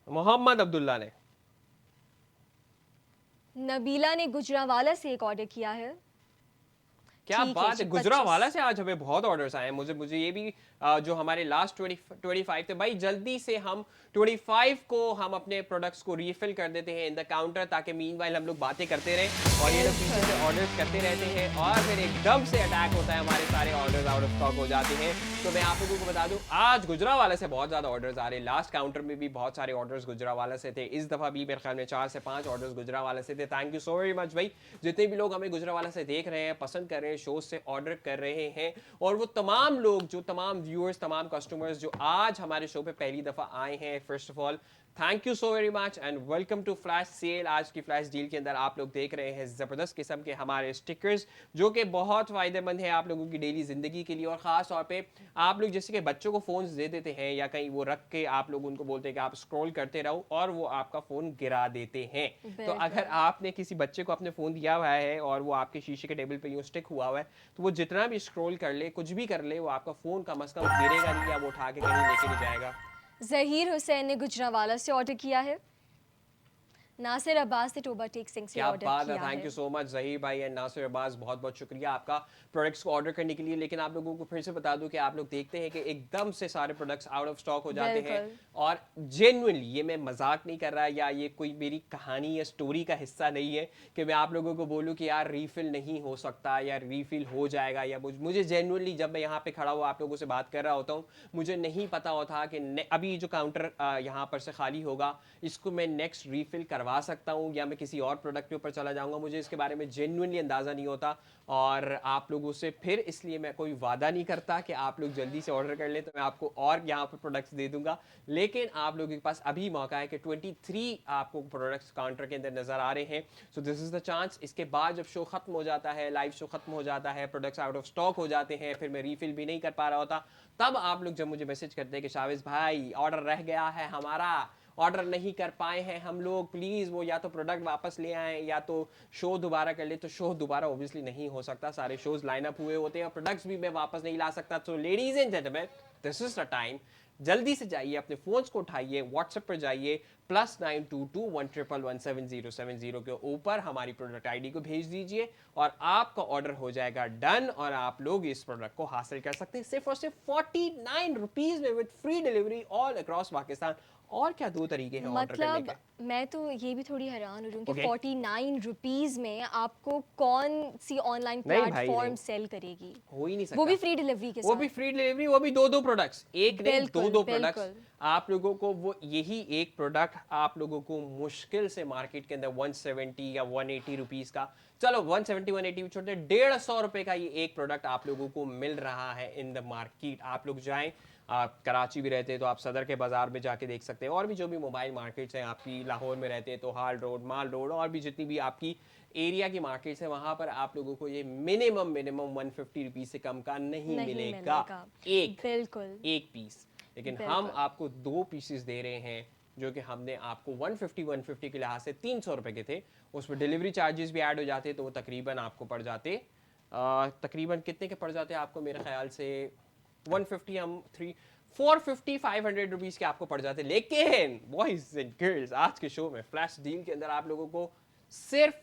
मोहम्मद अब्दुल्ला ने। नबीला ने गुजरावाला से एक ऑर्डर किया है। क्या बात है, गुजरावाला से आज हमें बहुत ऑर्डर्स आए हैं। मुझे ये भी जो हमारे लास्ट 25 थे भाई, जल्दी से हम 25 को हम अपने प्रोडक्ट्स को रीफिल कर देते हैं इन द काउंटर, ताकि मीनवाइल हम लोग बातें करते रहें और ये लोग पीछे से ऑर्डर्स करते रहते हैं और फिर एकदम से अटैक होता है, हमारे सारे ऑर्डर्स आउट ऑफ स्टॉक हो जाते हैं। तो मैं आप लोगों को बता दूं, आज गुजरावाला से बहुत ज़्यादा ऑर्डर्स आ रहे हैं। लास्ट काउंटर में भी बहुत सारे ऑर्डर्स गुजरावाला से थे, इस दफ़ा भी मेरे ख्याल में 4 से 5 ऑर्डर्स गुजरावाला से थे। Thank you so very much भाई, जितने भी लोग हमें गुजरावाला से देख रहे हैं, पसंद कर रहे हैं, शोज से ऑर्डर कर रहे हैं, और वो तमाम लोग, जो तमाम व्यूअर्स, तमाम कस्टमर्स जो आज हमारे शो पे पहली दफ़ा आए हैं, first of all thank you so very much and welcome to flash sale. आज की फ्लैश डील के अंदर आप लोग देख रहे हैं ज़बरदस्त किस्म के हमारे स्टिकर्स, जो कि बहुत फ़ायदेमंद है आप लोगों की डेली ज़िंदगी के लिए। और ख़ास तौर पे आप लोग जैसे कि बच्चों को फ़ोन्स दे देते हैं या कहीं वो रख के आप लोग उनको बोलते हैं कि आप स्क्रॉल करते रहो और वो आपका फ़ोन गिरा देते हैं। तो अगर बिल्कुल। आपने किसी बच्चे को अपने फ़ोन दिया हुआ है और वो आपके शीशे के टेबल पे यूँ स्टिक हुआ हुआ है, तो वो जितना भी स्क्रॉल कर ले, कुछ भी कर ले, वो आपका फ़ोन कम अज़ कम गिरेगा नहीं या वो उठा के कहीं लेके नहीं जाएगा। ज़हीर हुसैन ने गुजरांवाला से ऑर्डर किया है। नासिर अब्बास ने टोबा टेक सिंह से क्या ऑर्डर बात है, किया थैंक है। यू सो मच ज़हीर भाई एंड नासिर अब्बास, बहुत बहुत शुक्रिया आपका प्रोडक्ट्स को ऑर्डर करने के लिए। लेकिन आप लोगों को फिर से बता दूं कि आप लोग देखते हैं कि एकदम से सारे प्रोडक्ट्स आउट ऑफ स्टॉक हो जाते हैं। बिल्कुल। और जेन्युइनली ये मैं मजाक नहीं कर रहा या ये कोई मेरी कहानी या स्टोरी का हिस्सा नहीं है कि मैं आप लोगों को बोलूं कि यार रीफिल नहीं हो सकता या रीफिल हो जाएगा, या मुझे जेन्युइनली जब मैं यहाँ पे खड़ा हुआ आप लोगों से बात कर रहा होता हूँ, मुझे नहीं पता होता कि अभी जो काउंटर यहाँ पर से खाली होगा इसको मैं नेक्स्ट रीफिल करवा सकता हूँ या मैं किसी और प्रोडक्ट के ऊपर चला जाऊंगा। मुझे इसके बारे में जेन्युइनली अंदाज़ा नहीं होता और आप लोगों से फिर इसलिए मैं कोई वादा नहीं करता कि आप लोग जल्दी से ऑर्डर कर लें तो मैं आपको और यहाँ पर प्रोडक्ट्स दे दूंगा। लेकिन आप लोगों के पास अभी मौका है कि 23 आपको प्रोडक्ट्स काउंटर के अंदर नजर आ रहे हैं। So this is the chance. इसके बाद जब शो खत्म हो जाता है, लाइव शो खत्म हो जाता है, प्रोडक्ट्स आउट ऑफ स्टॉक हो जाते हैं, फिर मैं रीफिल भी नहीं कर पा रहा होता, तब आप लोग जब मुझे मैसेज करते हैं कि शाविज भाई ऑर्डर रह गया है, हमारा ऑर्डर नहीं कर पाए हैं हम लोग, प्लीज़ वो या तो प्रोडक्ट वापस ले आएँ या तो शो दोबारा कर ले, तो शो दोबारा ओब्वियसली नहीं हो सकता, सारे शोज लाइन अप हुए होते हैं और प्रोडक्ट्स भी मैं वापस नहीं ला सकता। तो ladies and gentleman, this is the time, जल्दी से जाइए, अपने फोन्स को उठाइए, व्हाट्सएप पर जाइए, +9221117070 के ऊपर हमारी प्रोडक्ट आईडी को भेज दीजिए और आपका ऑर्डर हो जाएगा डन और आप लोग इस प्रोडक्ट को हासिल कर सकते हैं सिर्फ और सिर्फ 49 रुपीज में with free delivery all across Pakistan. और क्या दो तरीके हैं ऑर्डर करने मतलब के? मैं तो ये भी थोड़ी हैरान हो रही हूँ कि Okay. 49 रुपीज़ में आपको कौन सी ऑनलाइन नहीं भाई, प्लेटफॉर्म नहीं। सेल करेगी, हो ही नहीं सकता। वो भी फ्री डिलीवरी के वो साथ। भी फ्री डिलीवरी, वो भी दो प्रोडक्ट्स, एक नहीं बिल्कुल, दो प्रोडक्ट्स। बिल्कुल। आप लोगों को वो यही एक प्रोडक्ट आप लोगों को मुश्किल से मार्केट के अंदर 170 या 180 रुपीस का, चलो 170 180 भी छोड़ते, 150 रुपए का ये एक प्रोडक्ट आप लोगों को मिल रहा है इन द मार्केट। आप लोग जाएं, आप कराची भी रहते हैं तो आप सदर के बाजार में जाके देख सकते हैं, और भी जो भी मोबाइल मार्केट्स हैं, आपकी लाहौर में रहते हैं तो हाल रोड, माल रोड, और भी जितनी भी आपकी एरिया की मार्केट्स हैं, वहां पर आप लोगों को ये मिनिमम 150 रुपीज से कम का नहीं मिलेगा। बिल्कुल एक पीस। लेकिन हम बिल्कुल। आपको 2 पीसेस दे रहे हैं जो कि हमने आपको 150 के लिहाज से 300 रुपए के थे, उसमें डिलीवरी चार्जेस भी ऐड हो जाते तो वो तकरीबन आपको पड़ जाते तकरीबन कितने के पड़ जाते आपको, मेरे ख्याल से 150 हम 450 500 रुपीस के आपको पड़ जाते। लेकिन बॉयज एंड गर्ल्स, आज के शो में फ्लैश डील के अंदर आप लोगों को सिर्फ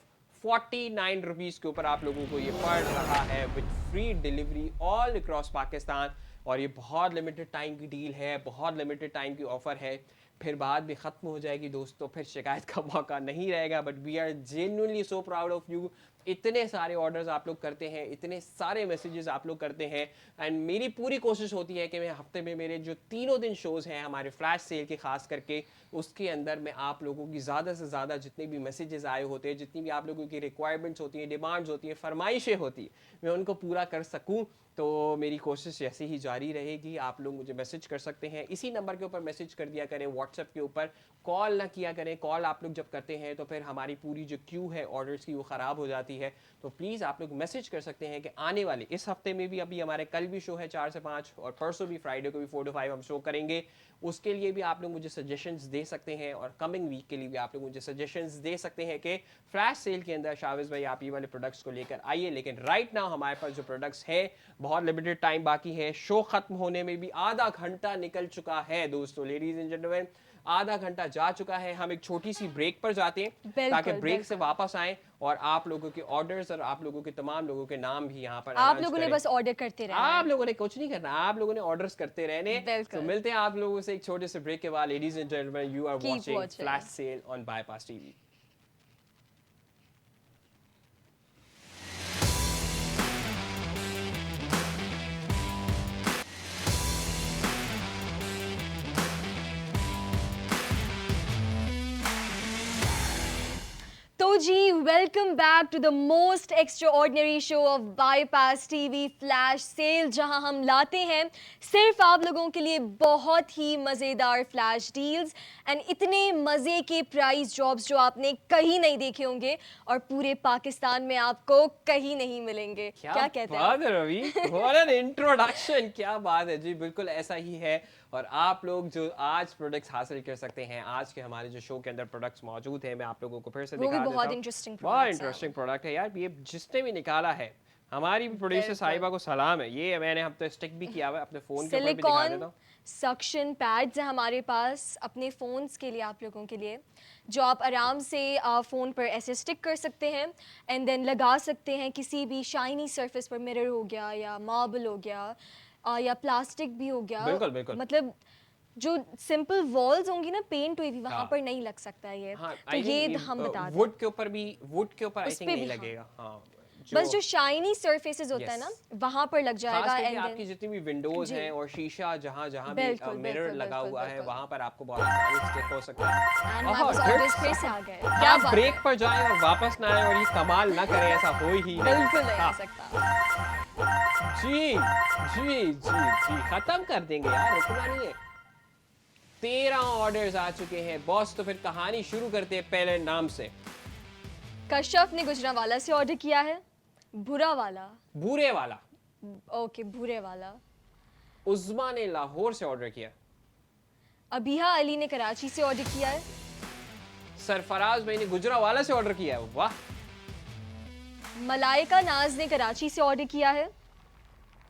49 रुपीस के ऊपर आप लोगों को ये पड़ रहा है with free delivery all across Pakistan. और ये बहुत लिमिटेड टाइम की डील है, बहुत लिमिटेड टाइम की ऑफर है, फिर बाद में ख़त्म हो जाएगी दोस्तों, फिर शिकायत का मौका नहीं रहेगा। But we are genuinely so proud of you. इतने सारे ऑर्डर्स आप लोग करते हैं, इतने सारे मैसेजेस आप लोग करते हैं, एंड मेरी पूरी कोशिश होती है कि मैं हफ्ते में मेरे जो 3 दिन शोज़ हैं हमारे फ्लैश सेल के खास करके, उसके अंदर मैं आप लोगों की ज़्यादा से ज़्यादा जितने भी मैसेजेस आए होते हैं, जितनी भी आप लोगों की रिक्वायरमेंट्स होती हैं, डिमांड्स होती हैं, फरमाइशें होती हैं, मैं उनको पूरा कर सकूँ। तो मेरी कोशिश ऐसे ही जारी रहेगी। आप लोग मुझे मैसेज कर सकते हैं, इसी नंबर के ऊपर मैसेज कर दिया करें, व्हाट्सएप के ऊपर कॉल ना किया करें। कॉल आप लोग जब करते हैं तो फिर हमारी पूरी जो क्यू है ऑर्डर्स की वो ख़राब हो जाती है। तो प्लीज़ आप लोग मैसेज कर सकते हैं कि आने वाले इस हफ्ते में भी, अभी हमारे कल भी शो है 4 से 5 और परसों भी फ्राइडे को भी 4 to 5 हम शो करेंगे, उसके लिए भी आप लोग मुझे सजेशंस दे सकते हैं। और कमिंग वीक के लिए भी आप लोग मुझे सजेशंस दे सकते हैं कि फ्लैश सेल के अंदर शाविज भाई आप ये वाले प्रोडक्ट्स को लेकर आइए। लेकिन राइट नाउ हमारे पास जो प्रोडक्ट्स हैं, बहुत लिमिटेड टाइम बाकी है, शो खत्म होने में भी आधा घंटा निकल चुका है दोस्तों, लेडीज एंड जेंटलमैन, आधा घंटा जा चुका है। हम एक छोटी सी ब्रेक पर जाते हैं ताकि ब्रेक से वापस आएं और आप लोगों के ऑर्डर्स और आप लोगों के तमाम लोगों के नाम भी यहाँ पर आप लोगों ने बस ऑर्डर करते रहना, आप लोगों ने कुछ नहीं करना, आप लोगों ने ऑर्डर्स करते रहने। तो मिलते हैं आप लोगों से एक छोटे से ब्रेक के बाद। Ladies and gentleman, you are watching flash sale on bypass TV. तो जी welcome back to the most extraordinary show of bypass TV flash sale, जहां हम लाते हैं सिर्फ आप लोगों के लिए बहुत ही मज़ेदार फ्लैश डील्स एंड इतने मज़े के प्राइस जॉब्स जो आपने कहीं नहीं देखे होंगे और पूरे पाकिस्तान में आपको कहीं नहीं मिलेंगे। क्या कहते हैं बात है रवि, व्हाट एन इंट्रोडक्शन, क्या बात है जी, बिल्कुल ऐसा ही है। और आप लोग जो आज प्रोडक्ट्स हासिल कर सकते हैं, आज के हमारे जो शो के अंदर प्रोडक्ट्स मौजूद हैं, मैं आप लोगों को फिर से वो भी दिखा देता बहुत हूं। इंटरेस्टिंग बहुत प्रोडक्ट्स इंटरेस्टिंग प्रोडक्ट है यार, ये जिसने भी निकाला है, हमारी प्रोड्यूसर साहिबा को सलाम है। ये मैंने अब तो स्टिक भी किया हुआ है, अपने फोन के ऊपर भी दिखा देता सिलिकॉन हूं। सक्शन पैड्स हैं हमारे पास अपने फ़ोन्स के लिए, आप लोगों के लिए, जो आप आराम से फ़ोन पर ऐसे स्टिक कर सकते हैं एंड देन लगा सकते हैं किसी भी शाइनी सरफेस पर। मिरर हो गया या मार्बल हो गया या प्लास्टिक भी हो गया। बिल्कुल बिल्कुल। मतलब जो सिंपल वॉल्स होंगी ना पेंट हुई हुई, वहाँ हाँ। पर नहीं लग सकता ये। हाँ, तो ये हम बता दें। वुड के ऊपर भी, वुड के ऊपर आई उस थिंक पे नहीं भी, हाँ। लगेगा। हाँ, बस जो शाइनी सरफेसेस होता है ना, Yes. वहाँ पर लग खास जाएगा करके एंड आपकी देन जितनी भी विंडोज जी। हैं और शीशा जहाँ जहाँ भी बिल्कुल, मिरर बिल्कुल, लगा बिल्कुल, हुआ है, बिल्कुल। वहाँ पर आपको बहुत आसानी से स्टिक हो सकता है। एंड ओह, हमारे पास dirt ऑर्डर्स फिर से आ गए। क्या आप बात ब्रेक है? पर जाएं और वापस ना आए और ये कमाल ना करें, ऐसा हो ही नहीं बिल्कुल नहीं सकता। हो सकता। जी जी जी जी, खत्म कर देंगे यार, रुकना नहीं है। 13 ऑर्डर्स आ चुके हैं बॉस, तो फिर कहानी शुरू करते हैं पहले नाम से। कश्यप ने गुजरांवाला से ऑर्डर किया है। बुरा वाला, भूरे वाला। ओके, बुरे वाला। उस्मा ने लाहौर से ऑर्डर किया। अबिहा अली ने कराची से ऑर्डर किया है। सरफराज भाई ने गुजरांवाला से ऑर्डर किया है। वाह। मलाइका नाज ने कराची से ऑर्डर किया है।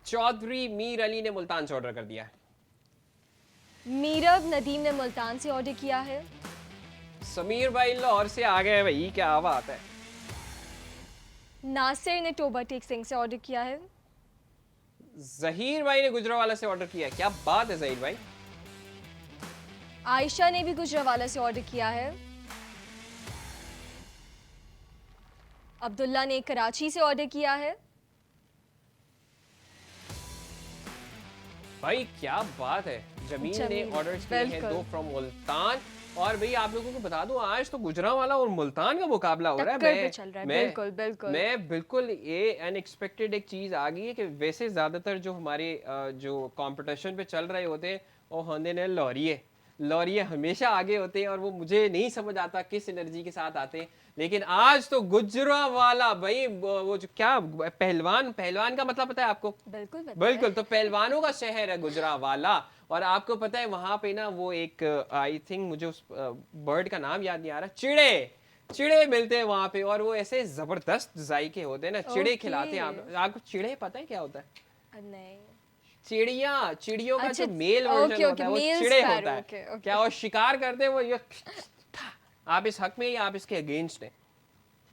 चौधरी मीर अली ने मुल्तान से ऑर्डर कर दिया है। मीरब नदीम ने मुल्तान से ऑर्डर किया है। समीर भाई लाहौर से आ गए भाई, क्या बात है। नासिर ने टोबा टेक सिंह से ऑर्डर किया है। जहीर भाई ने गुजरांवाला से ऑर्डर किया है। क्या बात है जहीर भाई। आयशा ने भी गुजरांवाला से ऑर्डर किया है। अब्दुल्ला ने कराची से ऑर्डर किया है। भाई क्या बात है। जमील ने जमील, ऑर्डर्स किए हैं बिल्कुल। 2 फ्रॉम मुल्तान। और भाई आप लोगों को बता दूं, आज तो गुजरांवाला और मुल्तान का मुकाबला हो रहा है। टक्कर पे चल रहा है, बिल्कुल, बिल्कुल। मैं बिल्कुल ये अनएक्सपेक्टेड एक चीज आ गई है कि वैसे ज्यादातर जो हमारे जो कंपटीशन पे चल रहे होते हैं वो होंदे ने लॉरिये हमेशा आगे होते हैं और वो मुझे नहीं समझ आता किस एनर्जी के साथ आते हैं। लेकिन आज तो गुजरांवाला भाई, वो जो क्या पहलवान का मतलब पता है आपको? बिल्कुल बताएं। बिल्कुल, तो पहलवानों का शहर है गुजरांवाला। और आपको पता है वहां पे ना वो एक आई थिंक मुझे उस बर्ड का नाम याद नहीं आ रहा, चिड़े मिलते हैं वहां पे और वो ऐसे जबरदस्त जायके होते हैं ना, चिड़े Okay. खिलाते हैं। आपको चिड़े पता है क्या होता है? नहीं। चिड़ियों का अच्छा, जो मेल okay, वर्जन होता okay, है वो male चिड़े sparrow, होता है। okay, okay. क्या वो शिकार करते हैं वो ये आप इस हक में या आप इसके अगेंस्ट हैं?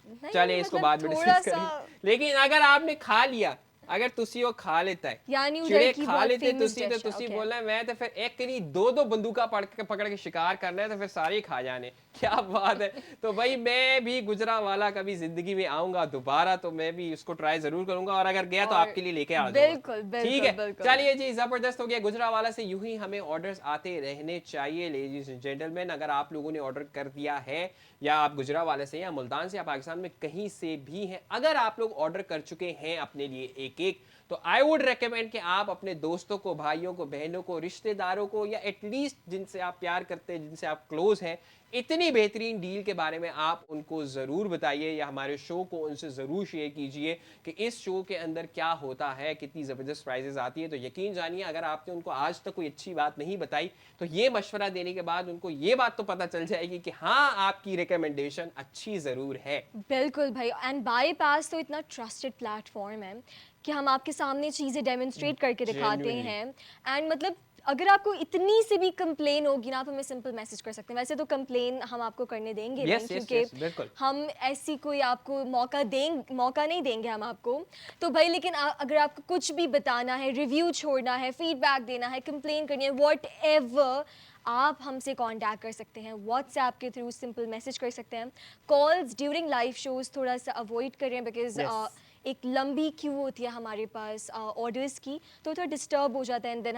नहीं, चलिए इसको मतलब बाद में थोड़ा डिस्कस सा करेंगे। लेकिन अगर आपने खा लिया, अगर तुसी वो खा लेता है, यानी उधर चिड़े की खा बहुत लेते famous तुसी तो dish है, तुसी okay. बोलना है मैं तो फिर एक नहीं दो बंदूका पकड़ के शिकार करना है तो फिर सारे ही खा जाने। क्या बात है। तो भाई मैं भी गुजरांवाला कभी जिंदगी में आऊंगा दोबारा तो मैं भी उसको ट्राई जरूर करूंगा और अगर गया तो और आपके लिए लेके आ बिल्कुल, जाऊंगा। बिल्कुल, ठीक है, बिल्कुल। चलिए जी, जबरदस्त हो गया। गुजरांवाला से यूं ही हमें ऑर्डर्स आते रहने चाहिए लेडीज एंड जेंटलमैन। अगर आप लोगों ने ऑर्डर कर दिया है या आप गुजरांवाला से या मुल्तान से या पाकिस्तान में कहीं से भी हैं, अगर आप लोग ऑर्डर कर चुके हैं अपने लिए एक तो आई वुड रेकमेंड कि आप अपने दोस्तों को, भाइयों को, बहनों को, रिश्तेदारों को या एटलीस्ट जिनसे आप प्यार करते हैं, जिनसे आप क्लोज हैं, इतनी बेहतरीन डील के बारे में आप उनको ज़रूर बताइए या हमारे शो को उनसे ज़रूर शेयर कीजिए कि इस शो के अंदर क्या होता है, कितनी ज़बरदस्त प्राइजेस आती है। तो यकीन जानिए, अगर आपने उनको आज तक कोई अच्छी बात नहीं बताई तो ये मशवरा देने के बाद उनको ये बात तो पता चल जाएगी कि हाँ, आपकी रिकमेंडेशन अच्छी ज़रूर है। बिल्कुल भाई, एंड बाईपास तो इतना ट्रस्टेड प्लेटफॉर्म है कि हम आपके सामने चीज़ें डेमोन्स्ट्रेट करके दिखाते Genuinely. हैं। एंड मतलब अगर आपको इतनी सी भी कंप्लेन होगी ना, आप हमें सिंपल मैसेज कर सकते हैं। वैसे तो कंप्लेन हम आपको करने देंगे Yes, नहीं, yes, क्योंकि yes, बिल्कुल। हम ऐसी कोई आपको मौका नहीं देंगे हम आपको। तो भाई लेकिन अगर आपको कुछ भी बताना है, रिव्यू छोड़ना है, फीडबैक देना है, कंप्लेन करनी है, व्हाटएवर, आप हमसे कांटेक्ट कर सकते हैं व्हाट्सएप के थ्रू, सिंपल मैसेज कर सकते हैं। कॉल्स ड्यूरिंग लाइव शोज थोड़ा सा अवॉइड करें बिकॉज Yes. एक लंबी क्यू होती है हमारे पास ऑर्डर्स की, तो थोड़ा डिस्टर्ब हो जाता है। एंड देन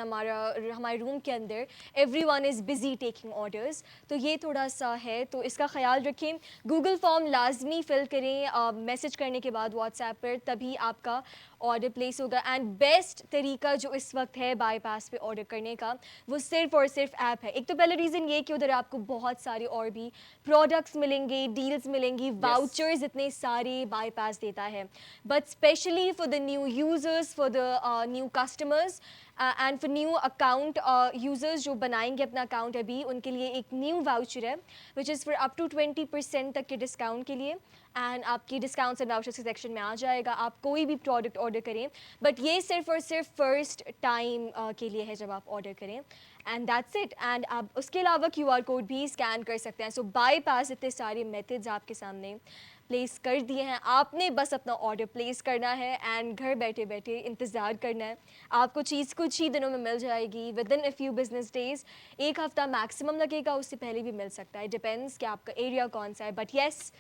हमारे रूम के अंदर everyone is busy taking orders, तो ये थोड़ा सा है, तो इसका ख्याल रखें। गूगल फॉर्म लाजमी फिल करें मैसेज करने के बाद व्हाट्सएप पर, तभी आपका ऑर्डर प्लेस होगा। एंड बेस्ट तरीका जो इस वक्त है बाईपास पे ऑर्डर करने का, वो सिर्फ और सिर्फ ऐप है। एक तो पहला रीज़न ये कि उधर आपको बहुत सारे और भी प्रोडक्ट्स मिलेंगे, डील्स मिलेंगी, वाउचर्स इतने सारे बाईपास देता है। But specially for the new users, for the new customers and for new account users जो बनाएंगे अपना अकाउंट अभी, उनके लिए एक न्यू वाउचर है which is for up to 20% तक के डिस्काउंट के लिए। एंड आपकी डिस्काउंट्स एंड वाउचर्स के सेक्शन में आ जाएगा, आप कोई भी प्रोडक्ट ऑर्डर करें। बट ये सिर्फ और सिर्फ फर्स्ट टाइम के लिए है जब आप ऑर्डर करें, एंड दैट्स इट। एंड आप उसके अलावा QR कोड भी स्कैन कर सकते हैं। सो बाईपास इतने सारे मेथड्स आपके सामने प्लेस कर दिए हैं, आपने बस अपना ऑर्डर प्लेस करना है एंड घर बैठे बैठे इंतज़ार करना है। आपको चीज़ कुछ ही दिनों में मिल जाएगी, with in a few business days. एक हफ्ता मैक्सिमम लगेगा, उससे पहले भी मिल सकता है, डिपेंड्स कि आपका एरिया कौन सा है। बट येस,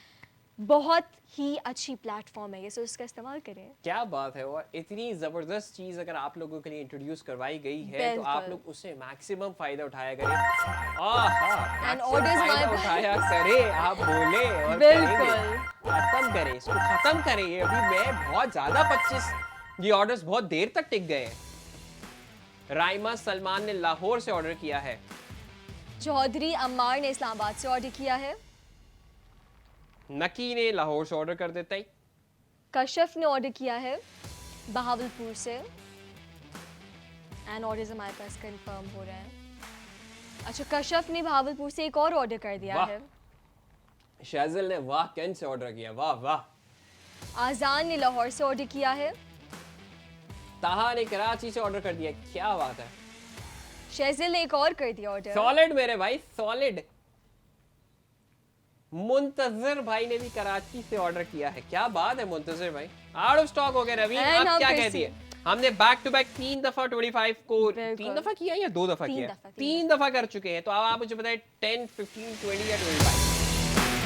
बहुत ही अच्छी प्लेटफॉर्म है ये, सो इसका इस्तेमाल करें। क्या बात है। और इतनी जबरदस्त चीज अगर आप लोगों के लिए इंट्रोड्यूस करवाई गई है तो आप बिल्कुल। लोग उससे मैक्सिमम फायदा उठाया करें। आहा, And maximum orders फायदा हमारे पास- उठाया करें, आप बोले और बिल्कुल। करेंगे। खत्म करें इसको, खत्म करें ये। अभी मैं बहुत ज्यादा 25 ये ऑर्डर्स बहुत देर तक टिक गए हैं। राइमा सलमान ने लाहौर से ऑर्डर किया है। चौधरी अम्मार ने इस्लामाबाद से ऑर्डर किया है। नकी ने लाहौर से ऑर्डर कर देता ही। कशफ ने ऑर्डर किया है बहावलपुर से। एंड ऑर्डर्स हमारे पास कंफर्म हो रहे हैं। अच्छा, कशफ ने बहावलपुर से एक और ऑर्डर कर दिया वाह। है। शैजल ने वाह कैंट से ऑर्डर किया। वाह वाह। आजान ने लाहौर से ऑर्डर किया है। ताहा ने कराची से ऑर्डर कर दिया। क्या बात है। शैजिल ने एक और कर दिया ऑर्डर। सॉलिड मेरे भाई, सॉलिड। मुंतजर भाई ने भी कराची से ऑर्डर किया है। क्या बात है मुंतजर भाई। आउट ऑफ स्टॉक हो गया रवीन। And आप हम क्या फिर कहती से- है? हमने बैक टू बैक 3 दफा 25 को बिल्कुल। 3 दफा किया या 2 दफा तीन किया? दफा, 3 दफा कर चुके हैं। तो अब आप मुझे बताएं 10, 15, 20 या 25।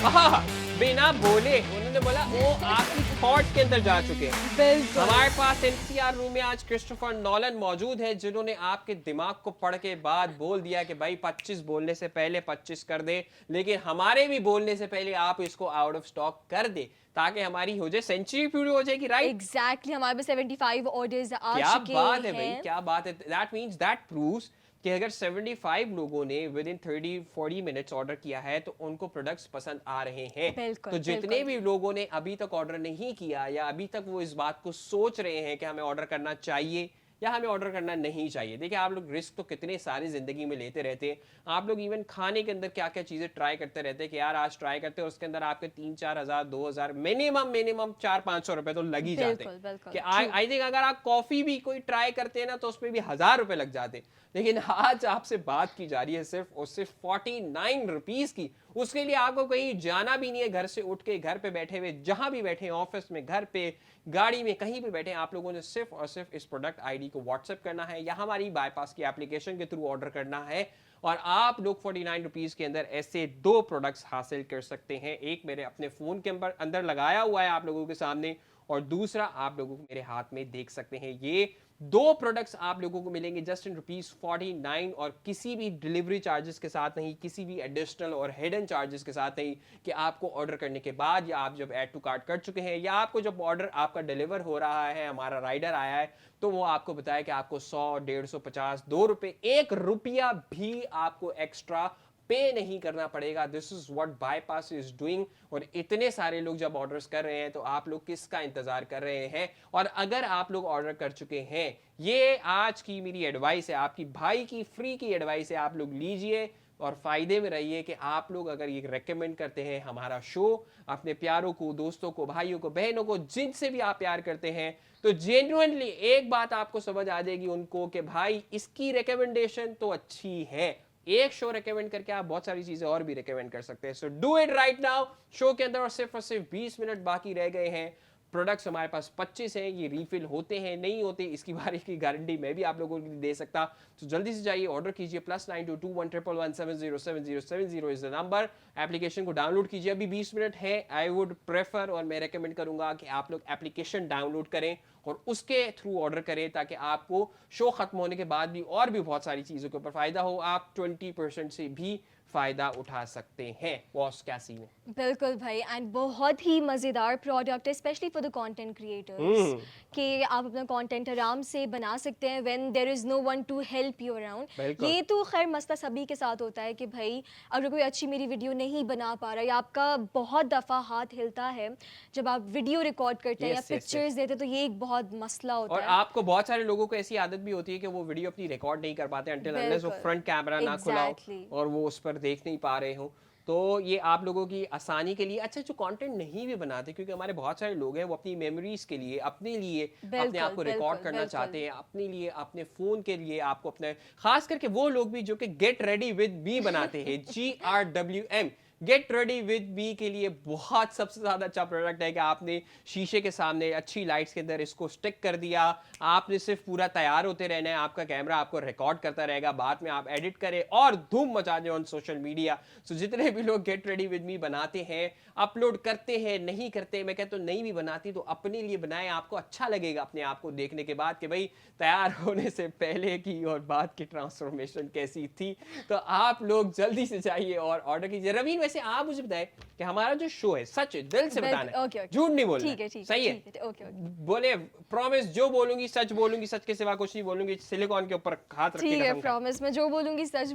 आहा, बिना बोले उन्होंने बोला वो आपकी थॉट के अंदर जा चुके हैं। बिल्कुल। हमारे पास एनसीआर रूम में आज क्रिस्टोफर नॉलन मौजूद है, जिन्होंने आपके दिमाग को पढ़ के बाद बोल दिया कि भाई 25 बोलने से पहले 25 कर दे, लेकिन हमारे भी बोलने से पहले आप इसको आउट ऑफ स्टॉक कर दे, ताकि हमारी हो जाए सेंचुरी पूरी हो जाएगी। Right, exactly. हमारे पास 75 ऑर्डर्स आ क्या चुके बात है भाई, हैं। क्या बात है। दैट मींस दैट प्रूव्स कि अगर 75 लोगों ने विद इन 30-40 मिनट्स ऑर्डर किया है तो उनको प्रोडक्ट्स पसंद आ रहे हैं। बिल्कुल, तो जितने बिल्कुल। भी लोगों ने अभी तक ऑर्डर नहीं किया या अभी तक वो इस बात को सोच रहे हैं कि हमें ऑर्डर करना चाहिए या हमें ऑर्डर करना नहीं चाहिए, देखिए आप लोग रिस्क तो कितने सारी जिंदगी में लेते रहते हैं। आप लोग इवन खाने के अंदर क्या क्या चीजें ट्राई करते रहते हैं कि यार आज ट्राई करते हैं, उसके अंदर आपके 3-4 हजार 2,000 मिनिमम 400-500 रुपए तो लग ही जाते हैं। बिल्कुल, बिल्कुल, कि true। आई थिंक अगर आप कॉफी भी कोई ट्राई करते हैं ना तो उसमें भी 1,000 रुपए लग जाते। लेकिन आज आपसे बात की जा रही है सिर्फ और सिर्फ 49 रुपीस की। उसके लिए आपको कहीं जाना भी नहीं है, घर से उठ के घर पे बैठे हुए जहां भी बैठे, ऑफिस में, घर पे, गाड़ी में, कहीं भी बैठे, आप लोगों ने सिर्फ और सिर्फ इस प्रोडक्ट आईडी को व्हाट्सएप करना है या हमारी बाईपास की एप्लीकेशन के थ्रू ऑर्डर करना है और आप लोग 49 रुपीस के अंदर ऐसे 2 प्रोडक्ट्स हासिल कर सकते हैं। एक मेरे अपने फोन के अंदर लगाया हुआ है आप लोगों के सामने, और दूसरा आप लोगों को मेरे हाथ में देख सकते हैं। ये 2 प्रोडक्ट्स आप लोगों को मिलेंगे जस्ट इन ₹49 और किसी भी डिलीवरी चार्जेस के साथ नहीं, किसी भी एडिशनल और हिडन चार्जेस के साथ नहीं, कि आपको ऑर्डर करने के बाद या आप जब ऐड टू कार्ट कर चुके हैं या आपको जब ऑर्डर आपका डिलीवर हो रहा है, हमारा राइडर आया है, तो वो आपको बताया कि आपको 100, 150, 50, ₹2, ₹1 भी आपको एक्स्ट्रा पे नहीं करना पड़ेगा। This is what bypass is doing. और इतने सारे लोग जब ऑर्डर्स कर रहे हैं तो आप लोग किसका इंतजार कर रहे हैं? और अगर आप लोग ऑर्डर कर चुके हैं, ये आज की मेरी एडवाइस है, आपकी भाई की फ्री की एडवाइस है, आप लोग लीजिए और फायदे में रहिए। कि आप लोग अगर ये रेकमेंड करते हैं हमारा शो अपने प्यारों को, दोस्तों को, भाइयों को, बहनों को, जिनसे भी आप प्यार करते हैं, तो जेन्युइनली एक बात आपको समझ आ जाएगी उनको कि भाई इसकी रिकमेंडेशन तो अच्छी है। एक शो रेकमेंड करके आप बहुत सारी चीजें और भी रेकमेंड कर सकते हैं। So do it right now. Show के अंदर और सिर्फ 20 मिनट बाकी रह गए हैं। प्रोडक्ट्स हमारे पास 25 हैं, ये रीफिल होते हैं नहीं होते इसकी बारे की गारंटी मैं भी आप लोगों को दे सकता। तो जल्दी से जाइए, ऑर्डर कीजिए। +922111707070 इज द नंबर। एप्लीकेशन को डाउनलोड कीजिए, अभी 20 मिनट है। आई वुड प्रेफर और मैं रेकमेंड करूंगा कि आप लोग एप्लीकेशन डाउनलोड करें और उसके थ्रू ऑर्डर करें, ताकि आपको शो खत्म होने के बाद भी और भी बहुत सारी चीज़ों के ऊपर फ़ायदा हो। आप 20% से भी फ़ायदा उठा सकते हैं। बॉस क्या सीन है? बिल्कुल भाई, एंड बहुत ही मज़ेदार प्रोडक्ट है specially for the content creators कि आप अपना कंटेंट आराम से बना सकते हैं when there is no one to help you around. बिल्कुल। ये तो खैर मसला सभी के साथ होता है कि भाई अगर कोई अच्छी मेरी वीडियो नहीं बना पा रहा या आपका बहुत दफ़ा हाथ हिलता है जब आप वीडियो रिकॉर्ड करते हैं या Yes, yes, पिक्चर्स देते हैं, तो ये एक बहुत मसला होता और है। आपको बहुत सारे लोगों को ऐसी आदत भी होती है कि वो वीडियो अपनी रिकॉर्ड नहीं कर पाते until unless वो बिल्कुल। फ्रंट कैमरा ना खुलाओ Exactly. और वो उस पर देख नहीं पा रहे हो। तो ये आप लोगों की आसानी के लिए, अच्छा जो कंटेंट नहीं भी बनाते, क्योंकि हमारे बहुत सारे लोग हैं वो अपनी मेमोरीज के लिए, अपने लिए, अपने आप बिल्कुल, को रिकॉर्ड बिल्कुल, करना बिल्कुल। चाहते हैं, अपने लिए, अपने फोन के लिए, आपको अपने, खास करके वो लोग भी जो कि गेट रेडी विद मी बनाते हैं, GRWM, get ready with me के लिए बहुत सबसे ज्यादा अच्छा प्रोडक्ट है कि आपने शीशे के सामने अच्छी लाइट्स के अंदर इसको स्टिक कर दिया, आपने सिर्फ पूरा तैयार होते रहना है, आपका कैमरा आपको रिकॉर्ड करता रहेगा, बाद में आप एडिट करें और धूम मचा दें ऑन सोशल मीडिया। सो जितने भी लोग गेट रेडी विद मी बनाते हैं, अपलोड करते हैं, नहीं करते, मैं कहता हूँ नहीं भी बनाती तो अपने लिए बनाएं, आपको अच्छा लगेगा अपने आप को देखने के बाद कि भाई तैयार होने से पहले की और बाद की ट्रांसफॉर्मेशन कैसी थी। तो आप लोग जल्दी से जाइए और ऑर्डर कीजिए। रवीन, वैसे आप मुझे बताएं कि हमारा जो शो है, सच है, दिल से बताना है, ओके, ओके। झूठ नहीं बोलना ठीक है, ठीक है, सही है? ठीक है, ओके, ओके। बोले प्रॉमिस, जो बोलूंगी सच के सिवा कुछ नहीं बोलूंगी, सिलिकॉन के ऊपर हाथ रख के ठीक है, कसम खा। प्रॉमिस मैं जो बोलूंगी सच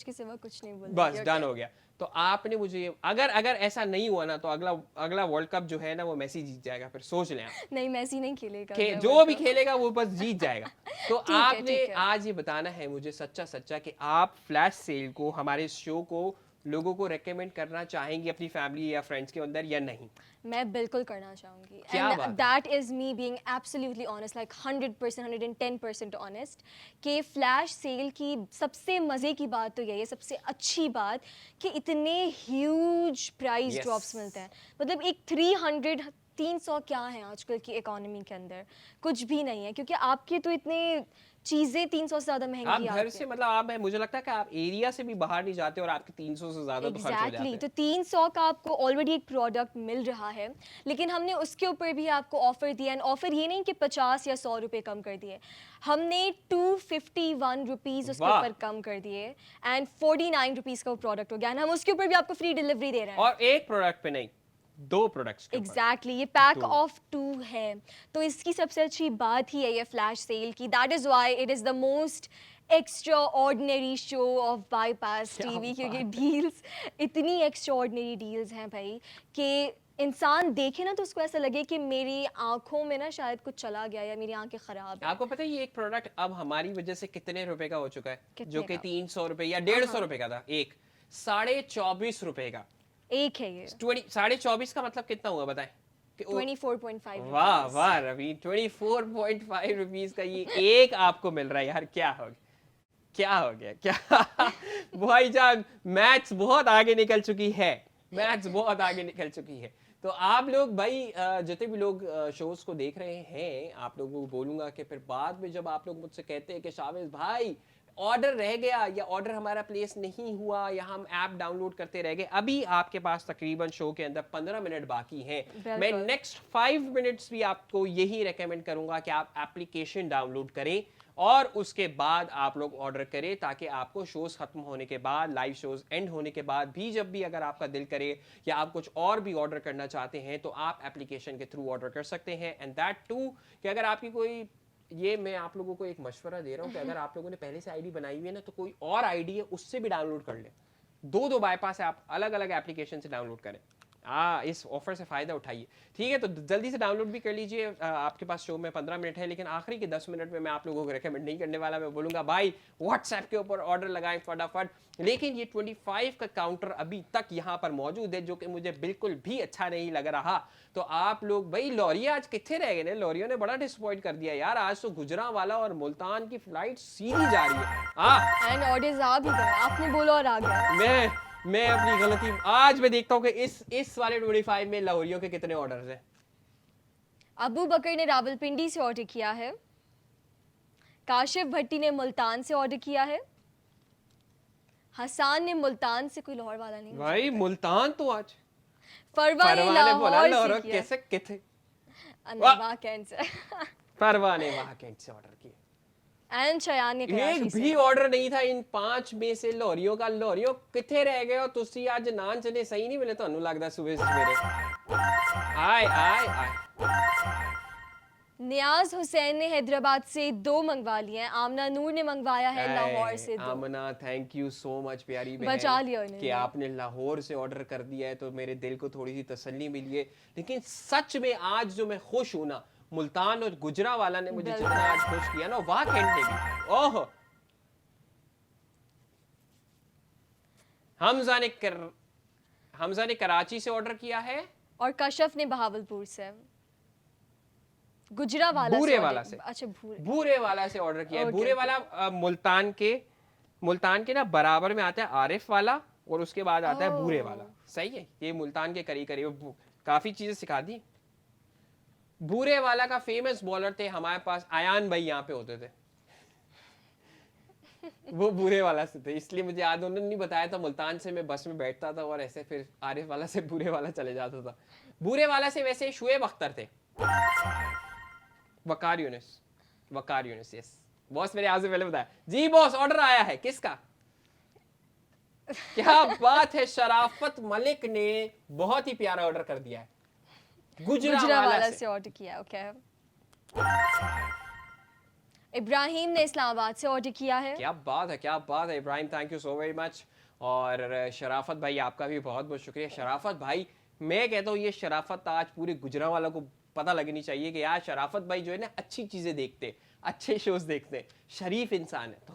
के सिवा कुछ नहीं बोलूंगी। बस ओके। डन हो गया। तो आपने मुझे, अगर ऐसा नहीं हुआ ना, तो अगला वर्ल्ड कप जो है ना वो मेसी जीत जाएगा, फिर सोच लें आप। नहीं, मैसी नहीं खेलेगा कि अगला जो वर्ल्ड भी कप। खेलेगा वो बस जीत जाएगा। तो ठीक है, आपने ठीक है। आज ये बताना है मुझे सच्चा सच्चा कि आप फ्लैश सेल को, हमारे शो को लोगों को रेकमेंड करना चाहेंगी अपनी फैमिली या फ्रेंड्स के अंदर या नहीं? मैं बिल्कुल करना चाहूंगी। क्या बात है? That is me being absolutely honest, like 100%, 110% honest कि फ्लैश सेल की सबसे मज़े की बात तो यही है, सबसे अच्छी बात कि इतने ह्यूज प्राइस Yes. ड्रॉप्स मिलते हैं। मतलब एक 300 क्या है आजकल की इकोनॉमी के अंदर, कुछ भी नहीं है, क्योंकि आपके तो इतने चीज़ें 300 से ज़्यादा आप महंगी घर आती से, हैं। मतलब आप, मुझे लगता है कि आप एरिया से भी बाहर नहीं जाते और आपके 300 से ज्यादा तो खर्च हो जाते एग्जैक्टली, हैं। तो 300 का आपको ऑलरेडी एक प्रोडक्ट मिल रहा है, लेकिन हमने उसके ऊपर भी आपको ऑफर दिया। एंड ऑफर ये नहीं कि 50 या 100 रुपए कम कर दिए, हमने 251 रुपीज़ उसके वाह। ऊपर कम कर दिए एंड 49 रुपीज़ का वो प्रोडक्ट हो गया। एंड हम उसके ऊपर भी आपको फ्री डिलीवरी दे रहे हैं। और एक प्रोडक्ट पे नहीं, 2 प्रोडक्ट्स के ऊपर। एग्जैक्टली, ये पैक दो। ऑफ 2 है। तो इसकी सबसे अच्छी बात ही है ये फ्लैश सेल की। That is why it is the most extra ordinary show of bypass क्या टीवी, क्योंकि बात डील्स इतनी एक्स्ट्रा ऑर्डिनरी डील्स हैं भाई कि इंसान देखे ना तो उसको ऐसा लगे कि मेरी आंखों में ना शायद कुछ चला गया या मेरी आंखें खराब है। आपको पता है ये एक प्रोडक्ट अब हमारी वजह से कितने रुपए का हो चुका है? कितने जो कि का? 300 रुपए या 150 रुपए का था, एक 24.5 रुपए का। एक है ये 24.5 का मतलब कितना हुआ बताएं? कि 24.5 वाह वाह रवि, 24.5 रुपीज का ये एक आपको मिल रहा है यार। क्या हो गया, क्या हो गया, क्या भाईजान, मैथ्स बहुत आगे निकल चुकी है, मैथ्स बहुत आगे निकल चुकी है। तो आप लोग भाई जितने भी लोग शोज को देख रहे हैं, आप लोगों को बोलूंगा कि फिर बाद में जब आप लोग मुझसे कहते हैं कि शावेज भाई ऑर्डर रह गया या ऑर्डर हमारा प्लेस नहीं हुआ या हम ऐप डाउनलोड करते रह गए, अभी आपके पास तकरीबन शो के अंदर 15 मिनट बाकी हैं। मैं बिल्कुल। नेक्स्ट 5 मिनट्स भी आपको यही रेकमेंड करूंगा कि आप एप्लीकेशन डाउनलोड करें और उसके बाद आप लोग ऑर्डर करें, ताकि आपको शोज खत्म होने के बाद, लाइव शोज एंड होने के बाद भी जब भी अगर आपका दिल करे या आप कुछ और भी ऑर्डर करना चाहते हैं तो आप एप्लीकेशन के थ्रू ऑर्डर कर सकते हैं। एंड दैट टू कि अगर आपकी कोई, ये मैं आप लोगों को एक मशवरा दे रहा हूँ कि अगर आप लोगों ने पहले से आईडी बनाई हुई है ना, तो कोई और आईडी है उससे भी डाउनलोड कर लें। 2 बाईपास आप अलग अलग एप्लीकेशन से डाउनलोड करें। इस ऑफर से फायदा उठाइए, ठीक है? तो जल्दी से डाउनलोड भी कर लीजिए। आपके पास शो में 15 मिनट है, लेकिन आखिरी के 10 मिनट में मैं आप लोगों को रेकमेंड नहीं करने वाला। मैं बोलूंगा भाई व्हाट्सएप के ऊपर ऑर्डर लगाएं फटाफट। लेकिन ये 25 का काउंटर अभी तक यहाँ पर मौजूद है, जो कि मुझे बिल्कुल भी अच्छा नहीं लग रहा। तो आप लोग भाई, लॉरिया आज कितने रह गए? लॉरियो ने बड़ा डिसअपॉइंट कर दिया यार। आज तो गुजरांवाला और मुल्तान की फ्लाइट सीधी जा रही है। एंड ऑर्डर्स आ भी गए, आपने बोला और आ गया। मैं अपनी गलती आज मैं देखता हूँ कि इस वाले 25 में लाहौरियों के कितने ऑर्डर्स हैं। अबू बकर ने रावलपिंडी से ऑर्डर किया है। काशिफ भट्टी ने मुल्तान से ऑर्डर किया है। हसान ने मुल्तान से, कोई लाहौर वाला नहीं। भाई मुल्तान तो आज फरवा ने फरवा ने बोला लाहौर लाहौर से किया। कैसे किथे अनवा कैंट से। फरवा ने वहां कैंट से ऑर्डर किया। एंड शयान ने एक कराची से। भी ऑर्डर नहीं था इन 5 में से। लोहरियों का लोहरियों किथे रह गए हो तुसी? आज नान चने सही नहीं मिले ਤੁਹਾਨੂੰ ਲੱਗਦਾ सुबह सवेरे? आए आए आए। नियाज हुसैन ने हैदराबाद से 2 मंगवा लिए हैं। आमना नूर ने मंगवाया है लाहौर से 2। आमना थैंक यू सो मच प्यारी बहन, बचा लिया उन्होंने। कि आपने लाहौर से ऑर्डर कर दिया है तो मेरे दिल को थोड़ी सी तसल्ली मिली है। लेकिन सच में आज जो मैं खुश हूं ना, मुल्तान और गुजरावाला ने मुझे जितना आज खुश किया ना, वाह कैंट ने भी। ओह हमजा ने कराची से ऑर्डर किया है और कशफ ने बहावलपुर से। गुजरावाला बूरे से वाला order- से। अच्छा भूरे। बूरे वाला से ऑर्डर किया है। Okay, बूरे okay. वाला मुल्तान के ना बराबर में आता है आरिफ वाला और उसके बाद आता है बूरे Oh. वाला। सही है, ये मुल्तान के करीब करीब काफी चीजें सिखा दी। बूरे वाला का फेमस बॉलर थे हमारे पास, आयान भाई यहाँ पे होते थे। वो बूरे वाला से थे, इसलिए मुझे याद, उन्होंने नहीं बताया था। मुल्तान से मैं बस में बैठता था और ऐसे फिर आरिफ वाला से बूरे वाला चले जाता था। बूरे वाला से वैसे शुएब अख्तर थे। वकार यूनिस यस। बॉस मेरे आज से पहले बताया जी। बॉस ऑर्डर आया है किसका? क्या बात है, शराफत मलिक ने बहुत ही प्यारा ऑर्डर कर दिया है। गुजरावाला से ऑर्डर किया। ओके। इब्राहिम ने इस्लामाबाद से ऑर्डर किया है। क्या बात है, क्या बात है Ibrahim, thank you so very much. और शराफत भाई आपका भी बहुत बहुत शुक्रिया। शराफत भाई, मैं कहता हूँ ये शराफत आज पूरे गुजरावाला को पता लगनी चाहिए कि यार शराफत भाई जो है ना अच्छी चीजें देखते, अच्छे शोज देखते हैं, शरीफ इंसान है। तो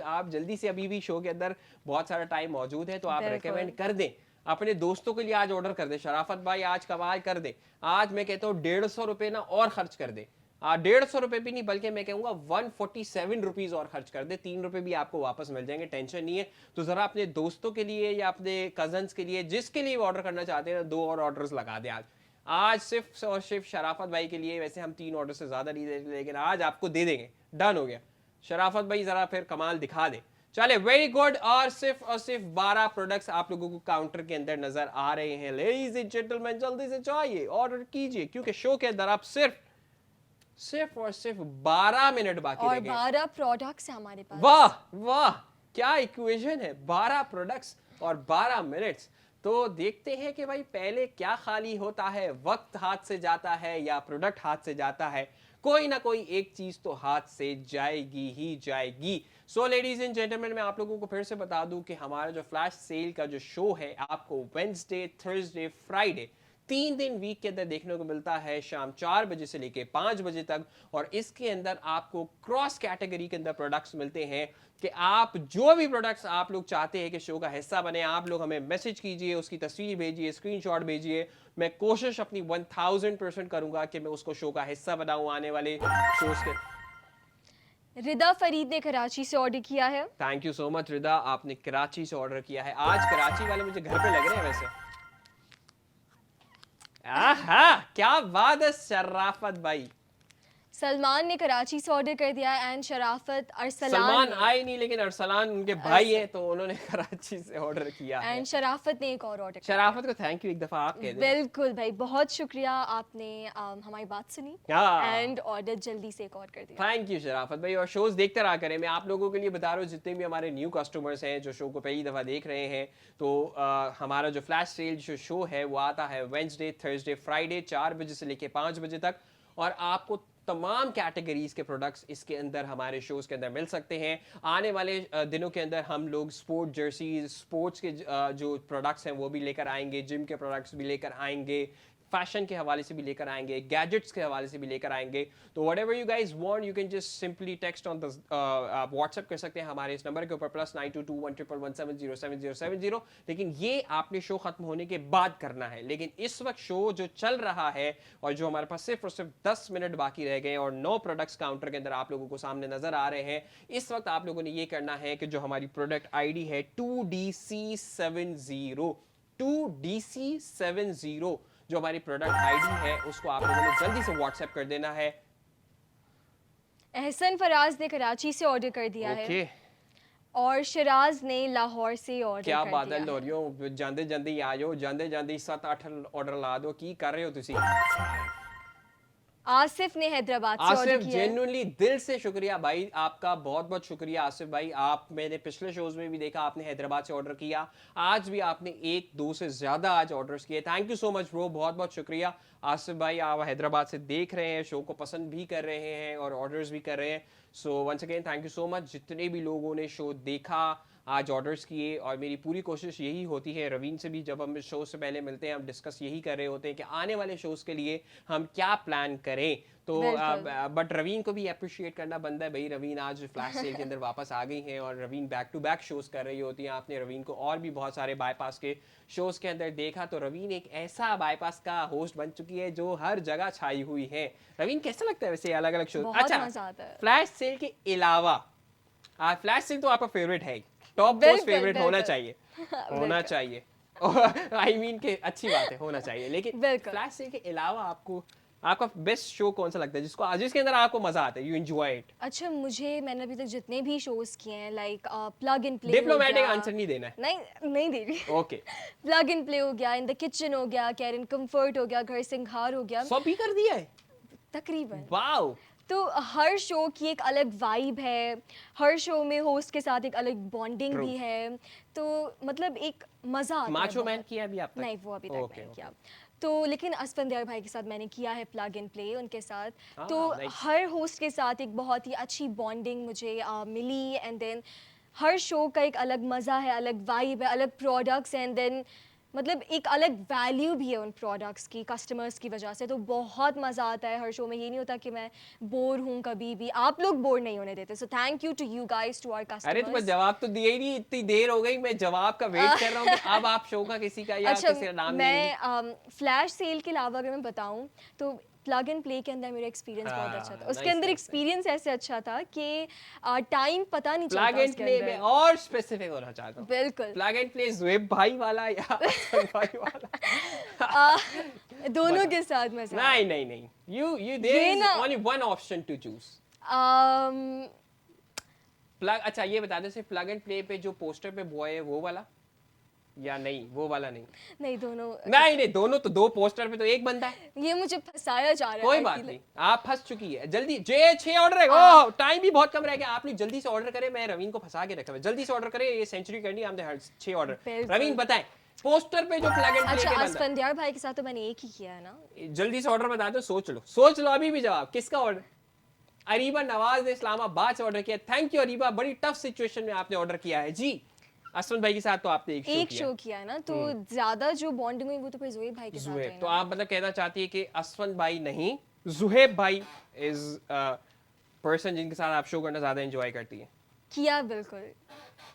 आप जल्दी से, अभी भी शो के अंदर बहुत सारा टाइम मौजूद है तो आप बिल्कुल। रेकमेंड कर दें अपने दोस्तों के लिए। आज ऑर्डर कर दे शराफत भाई, आज कमाल कर दे। आज मैं कहता हूँ 150 रुपए ना और खर्च कर दे। 150 रुपए भी नहीं बल्कि मैं कहूंगा 147 रुपीज और खर्च कर दे। 3 रुपए भी आपको वापस मिल जाएंगे, टेंशन नहीं है। तो जरा अपने दोस्तों के लिए या अपने कजन्स के लिए, जिसके लिए ऑर्डर करना चाहते हैं ना, 2 और ऑर्डर्स लगा दे आज सिर्फ और सिर्फ शराफत भाई के लिए। वैसे हम 3 ऑर्डर से ज्यादा नहीं देते, लेकिन आज आपको दे देंगे। डन हो गया। शराफत भाई जरा फिर कमाल दिखा दे। चले, वेरी गुड। और सिर्फ 12 प्रोडक्ट्स आप लोगों को काउंटर के अंदर नजर आ रहे हैं। लेडीज एंड जेंटलमैन जल्दी से चाहिए ऑर्डर कीजिए, क्योंकि शो के अंदर आप सिर्फ और सिर्फ 12 मिनट बाकी और रह गए। 12 प्रोडक्ट्स है हमारे पास। वाह वाह, क्या इक्वेशन है। 12 प्रोडक्ट्स और 12 मिनट्स। तो देखते हैं कि भाई पहले क्या खाली होता है, वक्त हाथ से जाता है या प्रोडक्ट हाथ से जाता है। कोई ना कोई एक चीज तो हाथ से जाएगी ही जाएगी। सो लेडीज एंड जेंटलमैन, मैं आप लोगों को फिर से बता दूं कि हमारा जो फ्लैश सेल का जो शो है आपको वेडनेसडे, थर्सडे, फ्राइडे 3 दिन वीक के अंदर देखने को मिलता है, शाम 4 बजे से लेके 5 बजे तक। और इसके अंदर आपको क्रॉस कैटेगरी के अंदर प्रोडक्ट्स मिलते हैं कि आप जो भी प्रोडक्ट्स आप लोग चाहते हैं कि शो का हिस्सा बने, आप लोग हमें मैसेज कीजिए, उसकी तस्वीर भेजिए, स्क्रीनशॉट भेजिए। मैं कोशिश अपनी 1000% करूंगा कि मैं उसको शो का हिस्सा बनाऊं आने वाले शोज के। रिदा फरीद ने कराची से ऑर्डर किया है। थैंक यू सो मच रिदा, आपने कराची से ऑर्डर किया है। आज कराची वाले मुझे घर पे लग रहे हैं वैसे। आहा, क्या बात है शराफत भाई। सलमान ने कराची से ऑर्डर कर दिया है। एंड शराफत अरसलान सलमान ने- आए नहीं, लेकिन अरसलान उनके भाई हैं तो उन्होंने कराची से ऑर्डर किया है। एंड शराफत ने एक और ऑर्डर किया। शराफत को थैंक यू एक दफा आप कह दें। बिल्कुल भाई, बहुत शुक्रिया, आपने हमारी बात सुनी हाँ। एंड ऑर्डर जल्दी से एक और कर दिया। थैंक यू शराफत भाई। और शोज देखते रहा करें। मैं आप लोगों के लिए बता रहा हूँ, जितने भी हमारे न्यू कस्टमर्स हैं जो शो को पहली दफा देख रहे हैं, तो हमारा जो फ्लैश सेल जो शो है वो आता है वेडनेसडे, थर्सडे, फ्राइडे 4 बजे से लेके 5 बजे तक। और आपको तमाम कैटेगरीज के प्रोडक्ट्स इसके अंदर हमारे शोज के अंदर मिल सकते हैं। आने वाले दिनों के अंदर हम लोग स्पोर्ट जर्सीज, स्पोर्ट्स के जो प्रोडक्ट्स हैं वो भी लेकर आएंगे, जिम के प्रोडक्ट्स भी लेकर आएंगे, फैशन के हवाले से भी लेकर आएंगे, गैजेट्स के हवाले से भी लेकर आएंगे। तो whatever you guys want you can just simply text on the WhatsApp कर सकते हैं हमारे इस नंबर के ऊपर +922111707070। लेकिन ये आपने शो खत्म होने के बाद करना है। लेकिन इस वक्त शो जो चल रहा है और जो हमारे पास सिर्फ और सिर्फ 10 मिनट बाकी रह गए और 9 प्रोडक्ट्स काउंटर के अंदर आप लोगों को सामने नजर आ रहे हैं, इस वक्त आप लोगों ने ये करना है कि जो हमारी प्रोडक्ट आईडी है 2DC70 जो हमारी प्रोडक्ट आईडी है उसको आप लोगों ने जल्दी से व्हाट्सएप कर देना है। एहसन फराज ने कराची से ऑर्डर कर दिया है ओके, और शराज ने लाहौर से ऑर्डर क्या कर बादल दिया हो है। रही हो, ਜਾਂਦੇ ਜਲਦੀ ਆ ਜਾਓ, ਜਾਂਦੇ ਜਲਦੀ 7-8 ਆਰਡਰ ਲਾ ਦਿਓ, ਕੀ ਕਰ ਰਹੇ ਹੋ ਤੁਸੀਂ? आसिफ ने हैदराबाद से ऑर्डर आसिफ, किया है। जेन्युइनली दिल से शुक्रिया भाई, आपका बहुत बहुत शुक्रिया आसिफ भाई। आप, मैंने पिछले शोज में भी देखा आपने हैदराबाद से ऑर्डर किया, आज भी आपने 1-2 से ज्यादा आज ऑर्डर्स किए। Thank you so much bro, बहुत बहुत शुक्रिया आसिफ भाई। आप हैदराबाद से देख रहे हैं, शो को पसंद भी कर रहे हैं और ऑर्डर्स भी कर रहे हैं। So once again thank you so much. जितने भी लोगों ने शो देखा, आज ऑर्डर्स किए, और मेरी पूरी कोशिश यही होती है, रवीन से भी जब हम शो से पहले मिलते हैं हम डिस्कस यही कर रहे होते हैं कि आने वाले शोज के लिए हम क्या प्लान करें। तो बट रवीन को भी अप्रिशिएट करना बनता है भाई। रवीन आज फ्लैश सेल के अंदर वापस आ गई हैं और Raveen back to back shows कर रही होती हैं। आपने रवीन को और भी बहुत सारे बाईपास के शोज के अंदर देखा, तो रवीन एक ऐसा बाईपास का होस्ट बन चुकी है जो हर जगह छाई हुई है। रवीन कैसा लगता है वैसे अलग अलग शोज? बहुत मजा आता है। फ्लैश सेल के अलावा फ्लैश सेल तो आपका फेवरेट है, टॉप मोस्ट बिल्कुल, फेवरेट होना बिल्कुल। चाहिए, होना बिल्कुल। चाहिए। आई मीन के अच्छी बात है, होना चाहिए। लेकिन बिल्कुल। फ्लैश सेल के अलावा आपको आपका बेस्ट शो कौन सा लगता है जिसके अंदर आपको मजा आता है, यू एंजॉय इट? अच्छा, मैंने अभी तक जितने भी शोज किए हैं, like plug and play diplomatic answer नहीं देना है। नहीं दे रही। ओके, प्लग एंड प्ले हो गया, इन द किचन हो गया, केयर इन कंफर्ट हो गया, घर सिंगार हो गया, सब भी कर दिया है, तकरीबन। वाओ। तो हर शो की एक अलग वाइब है, हर शो में होस्ट के साथ एक अलग बॉन्डिंग True. भी है, तो मतलब एक मजा आता है माचो मैन बहुत। किया अभी आप तक? नहीं, वो अभी तक Okay, नहीं किया। तो लेकिन असफंदियार भाई के साथ मैंने किया है प्लग एंड प्ले उनके साथ। तो nice. हर होस्ट के साथ एक बहुत ही अच्छी बॉन्डिंग मुझे मिली, एंड देन हर शो का एक अलग मज़ा है, अलग वाइब है, अलग प्रोडक्ट्स, एंड देन मतलब एक अलग वैल्यू भी है उन प्रोडक्ट्स की कस्टमर्स की वजह से। तो बहुत मज़ा आता है हर शो में, ये नहीं होता कि मैं बोर हूँ कभी भी। आप लोग बोर नहीं होने देते, so thank you to you guys, to our अरे कस्टमर्स। तुम्हें जवाब तो दिया ही नहीं, इतनी देर हो गई, मैं जवाब का वेट कर रहा हूँ कि अब आप शो का किसी का या अच्छा, किसी का नाम लेंगे। मैं फ्लैश सेल के अलावा अगर मैं बताऊं तो प्लग एंड प्ले के अंदर मेरा एक्सपीरियंस बहुत अच्छा था। उसके nice, अंदर nice, एक्सपीरियंस ऐसे अच्छा था कि टाइम पता नहीं चलता प्लग एंड उसके प्ले में अंदर। और स्पेसिफिक होना चाहता हूँ। बिल्कुल। प्लग एंड प्ले जुएब भाई वाला या हसन भाई वाला? दोनों के साथ मजा आया। नहीं, you there ये is ना- only one option to choose. Um, plug, अच्छा ये बता दो, सिर्फ प्लग एंड प्ले पे जो पोस्टर पे बॉय है वो वाला, या नहीं वो वाला नहीं? नहीं, दोनों। नहीं, दोनों तो, दो पोस्टर पे तो एक बंदा है। ये मुझे फंसाया जा रहा है। कोई I बात feel नहीं, आप फंस चुकी है। जल्दी 6 ऑर्डर है, ओह टाइम भी बहुत कम रह गया। आप लोग जल्दी से ऑर्डर करें, मैं रवीन को फंसा के रखा है, जल्दी से ऑर्डर करें, ये सेंचुरी करनी है हमने। हर 6 ऑर्डर। बिल्कुल। रवीन बताएं, पोस्टर पे जो प्लग एंड प्ले अच्छा, के बंदा, असफंदियार भाई के साथ तो मैंने एक ही किया है ना। जल्दी से ऑर्डर बता दो, सोच लो अभी भी जवाब। किसका ऑर्डर? अरीबा नवाज ने इस्लामाबाद से ऑर्डर किया। थैंक यू अरीबा, बड़ी टफ सिचुएशन में आपने ऑर्डर किया है जी। असफन भाई के साथ तो आपने एक शो किया है ना, तो ज्यादा जो बॉन्डिंग हुई वो तो फिर जुएब भाई के साथ है जुहेब, तो ना। आप मतलब कहना चाहती है कि असफन भाई नहीं, जुहेब भाई इज पर्सन जिनके साथ आप शो करना ज्यादा एंजॉय करती है? किया, बिल्कुल।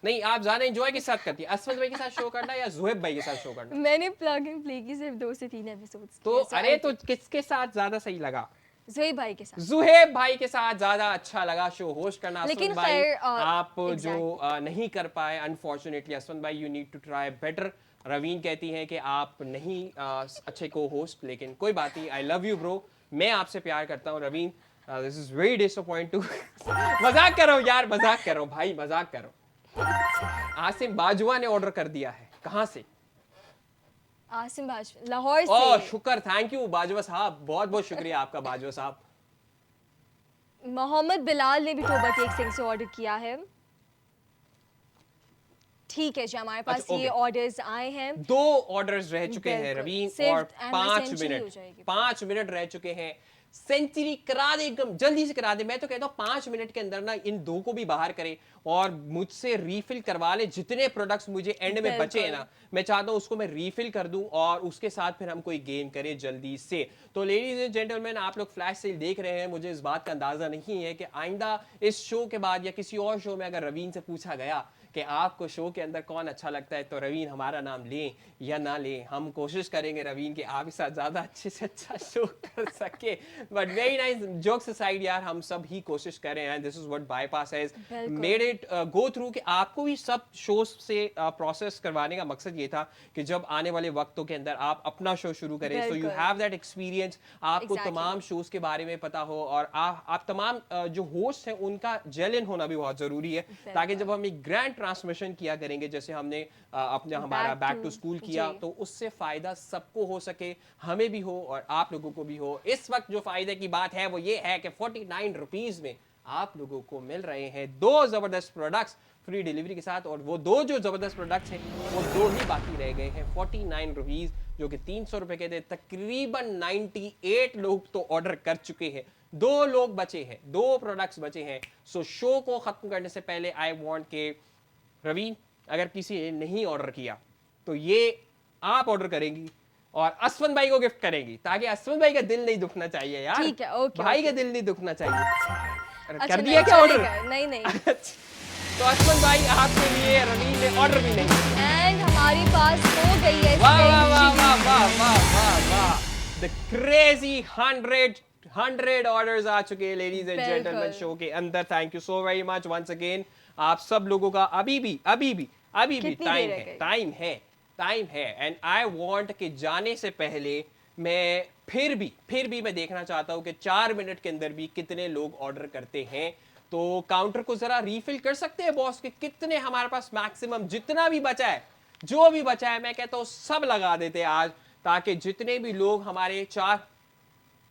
नहीं, आप ज्यादा एंजॉय किस साथ करती है, असफन भाई के साथ शो करना या जुहेब भाई के साथ शो करना? मैंने प्लग एंड प्ले की सिर्फ 2 से 3 एपिसोड्स तो अरे तो किसके साथ ज्यादा सही लगा? जुएब भाई के साथ। जुहेब भाई के साथ ज्यादा अच्छा लगा शो होस्ट करना। लेकिन असफन भाई खैर, आप जो exactly. नहीं कर पाए अनफॉर्चुनेटली, असफन भाई you need to try better. Raveen कहती हैं कि आप नहीं अच्छे को होस्ट, लेकिन कोई बात नहीं, आई लव यू ब्रो, मैं आपसे प्यार करता हूँ Raveen. This is very disappointing. मजाक कर रहा हूँ यार, मजाक कर रहा हूँ भाई, मजाक कर रहा हूँ। आसिम बाजुआ ने ऑर्डर कर दिया है, कहाँ से? आसिम बाजवा, लाहौर ओह से। शुक्र, थैंक यू बाजुआ साहब, बहुत बहुत शुक्रिया आपका बाजुआ साहब। मोहम्मद बिलाल ने भी टोबा केक सिंह से ऑर्डर किया है। ठीक है जी, हमारे पास अच्छा, ये okay. ऑर्डर्स आए हैं। 2 ऑर्डर्स रह चुके हैं बिल्कुल, रवीन, सिर्फ और and 5 century हो मिनट जाएगी। 5 मिनट रह चुके हैं। सेंचुरी करा दे, एकदम जल्दी से करा दे। मैं तो कहता हूँ 5 मिनट के अंदर ना इन 2 को भी बाहर करे और मुझसे रीफिल करवा ले। जितने प्रोडक्ट्स मुझे एंड में बचे हैं ना, मैं चाहता हूँ उसको मैं रीफिल कर दूं और उसके साथ फिर हम कोई गेम करें जल्दी से। तो लेडीज एंड जेंटलमैन, आप लोग फ्लैश सेल देख रहे हैं, मुझे इस बात का अंदाजा नहीं है कि आइंदा इस शो के बाद या किसी और शो में अगर रवीन से पूछा गया कि आपको शो के अंदर कौन अच्छा लगता है, तो रवीन हमारा नाम लें या ना लें, हम कोशिश करेंगे रवीन कि आपके साथ ज़्यादा अच्छे से अच्छा शो कर सके। But very nice, jokes aside यार, हम सब ही कोशिश कर रहे हैं, this is what bypass has बिल्कुल। मेड इट गो थ्रू, कि आपको भी सब शोज से प्रोसेस करवाने का मकसद ये था कि जब आने वाले वक्तों के अंदर आप अपना शो शुरू करें, सो यू बिल्कुल। हैव दैट एक्सपीरियंस, आपको Exactly. तमाम शोज के बारे में पता हो, और आप तमाम जो होस्ट हैं उनका जेल होना भी बहुत जरूरी है, ताकि जब हम एक ग्रैंड ट्रांसमिशन किया करेंगे, जैसे हमने अपने हमारा बैक टू स्कूल किया, जी। तो उससे फायदा सबको हो सके, हमें भी हो और आप लोगों को भी हो। इस वक्त जो फायदे की बात है वो ये है कि 49 रुपीज में आप लोगों को मिल रहे हैं 2 जबरदस्त प्रोडक्ट्स फ्री डिलीवरी के साथ, और वो 2 जो जबरदस्त प्रोडक्ट्स हैं वो 2 ही बाकी रह गए हैं। 49 रुपीज जो कि 300 रुपए के थे, तकरीबन 98 लोग तो ऑर्डर कर चुके हैं, 2 लोग बचे हैं, 2 प्रोडक्ट्स बचे हैं। सो शो को खत्म करने से पहले आई वांट के रवीन, अगर किसी ने नहीं ऑर्डर किया तो ये आप ऑर्डर करेंगी और असफन भाई को गिफ्ट करेंगी, ताकि असफन भाई का दिल नहीं दुखना चाहिए यार। ठीक है, ओके, भाई ओके। का दिल नहीं दुखना चाहिए। अच्छा, कर नहीं, दिया क्या ऑर्डर? चलेगा। नहीं नहीं। तो असफन भाई आपके लिए रवीन ने ऑर्डर भी नहीं। एंड हमारे पास हो गई है वाह वाह वाह स्पेशली- वाह वाह वाह वाह वाह, द क्रेजी 100 ऑर्डर्स आ चुके हैं लेडीज एंड बिल्कुल। जेंटलमैन शो के अंदर। Thank you so very much once again, आप सब लोगों का अभी भी कितनी टाइम देर है, है? टाइम है। एंड आई वांट कि जाने से पहले मैं फिर भी मैं देखना चाहता हूं कि 4 मिनट के अंदर भी कितने लोग ऑर्डर करते हैं। तो काउंटर को जरा रीफिल कर सकते हैं बॉस, के कितने हमारे पास मैक्सिमम, जितना भी बचा है, जो भी बचा है, मैं कहता हूं सब लगा देते हैं आज, ताकि जितने भी लोग हमारे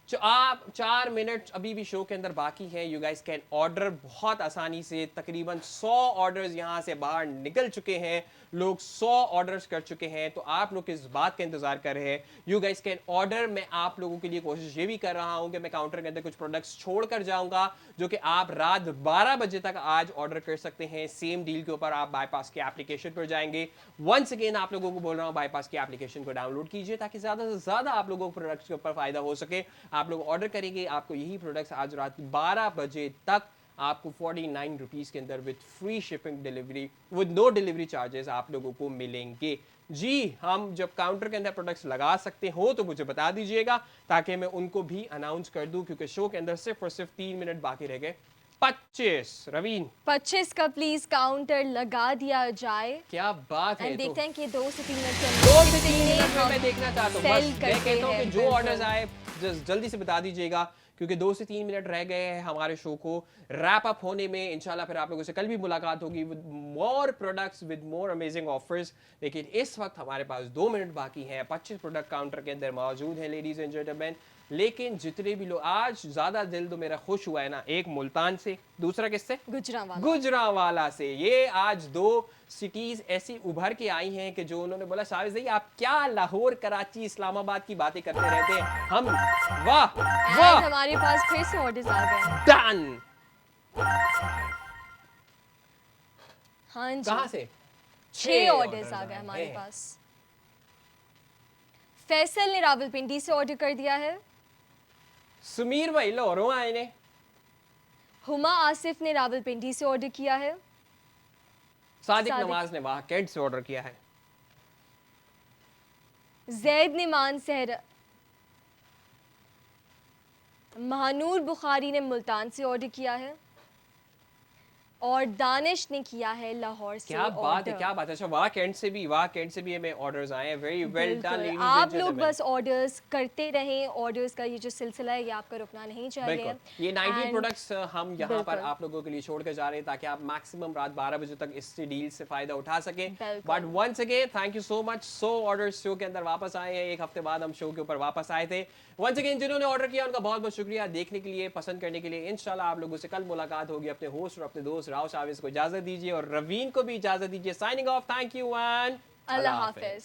आप 4 मिनट अभी भी शो के अंदर बाकी हैं, यू गाइस कैन ऑर्डर बहुत आसानी से। तकरीबन 100 ऑर्डर्स यहां से बाहर निकल चुके हैं, लोग 100 ऑर्डर्स कर चुके हैं, तो आप लोग किस बात का इंतजार कर रहे हैं? You guys can order. मैं आप लोगों के लिए कोशिश ये भी कर रहा हूं कि मैं काउंटर के अंदर कुछ प्रोडक्ट्स छोड़ कर जाऊंगा, जो कि आप रात 12 बजे तक आज ऑर्डर कर सकते हैं। सेम डील के ऊपर आप बाईपास की एप्लीकेशन पर जाएंगे। वंस अगेन आप लोगों को बोल रहा हूं, बाईपास की एप्लीकेशन को डाउनलोड कीजिए, ताकि ज्यादा से ज्यादा आप लोगों को प्रोडक्ट्स के ऊपर फायदा हो सके। आप लोग ऑर्डर करेंगे, आपको यही प्रोडक्ट्स आज रात 12 बजे तक आपको 49 रुपीज के अंदर with free shipping delivery, with no delivery charges आप लोगों को मिलेंगे। जी, हम जब काउंटर के अंदर प्रोडक्ट्स लगा सकते हो तो मुझे बता दीजिएगा, ताकि मैं उनको भी अनाउंस कर दूं, क्योंकि शो के अंदर सिर्फ और सिर्फ 3 मिनट बाकी रह गए। 25 रवीन, 25 का प्लीज काउंटर लगा दिया जाए। क्या बात है। एंड तो देखते हैं कि 2 से 3 मिनट के 2 अंदर से 3 कितने मिनट में हम मैं देखना चाहता हूँ, sell बस मैं करते कहता हूँ कि हैं, जो बिल्कुल। ऑर्डर्स आए जल्दी से बता दीजिएगा, क्योंकि 2 से 3 मिनट रह गए हैं हमारे शो को रैप अप होने में। इंशाल्लाह फिर आप लोगों से कल भी मुलाकात होगी with more products, with more amazing offers. लेकिन इस वक्त हमारे पास 2 मिनट बाकी हैं। 25 प्रोडक्ट काउंटर के अंदर मौजूद हैं लेडीज एंड जेंटलमैन। लेकिन जितने भी लोग, आज ज्यादा दिल तो मेरा खुश हुआ है ना, एक मुल्तान से, दूसरा किससे? गुजरांवाला। गुजरांवाला से। ये आज 2 सिटीज ऐसी उभर के आई हैं कि जो उन्होंने बोला, शाहिद भाई आप क्या लाहौर, कराची, इस्लामाबाद की बातें करते रहते हैं, हम वाह एंड वाह हमारे पास फिर से ऑर्डर्स आ गए हैं। डन। हाँ जी, कहां से? 6 ऑर्डर्स आ गए हमारे हैं। पास। फैसल ने रावलपिंडी से ऑर्डर कर दिया है। सुमीर भाई लाहौरों आए ने। हुमा आसिफ ने रावलपिंडी से ऑर्डर किया है। सादिक सादिक। नवाज ने वहां कैंट से ऑर्डर किया है। जैद ने मान सहरा, महानूर बुखारी ने मुल्तान से ऑर्डर किया है और दानिश ने किया है लाहौर से क्या बात है, ऑर्डर। क्या बात है। अच्छा, वाह कैंट से भी हमें ऑर्डर्स आए हैं। वेरी वेल डन बिल्कुल। लेडीज आप लोग बस ऑर्डर्स करते रहें। ऑर्डर्स का ये जो सिलसिला है ये आपका रुकना नहीं चाहिए। बिल्कुल। ये 98 And- प्रोडक्ट्स हम यहाँ पर बिल्कुल। आप लोगों के लिए छोड़ कर जा रहे हैं, ताकि आप मैक्सिमम रात 12 बजे तक इस डील से फायदा उठा सकें। बिल्कुल। But once again thank you so much. 100 orders show के अंदर वापस आए हैं। एक हफ्ते बाद हम शो के ऊपर वापस आए थे। वंस अगेन जिन्होंने ऑर्डर किया उनका बहुत बहुत शुक्रिया देखने के लिए, पसंद करने के लिए। इंशाल्लाह आप लोगों से कल मुलाकात होगी। अपने होस्ट और अपने दोस्त राव शाविज को इजाजत दीजिए और रवीन को भी इजाजत दीजिए। Signing off, thank you and Allah Hafiz.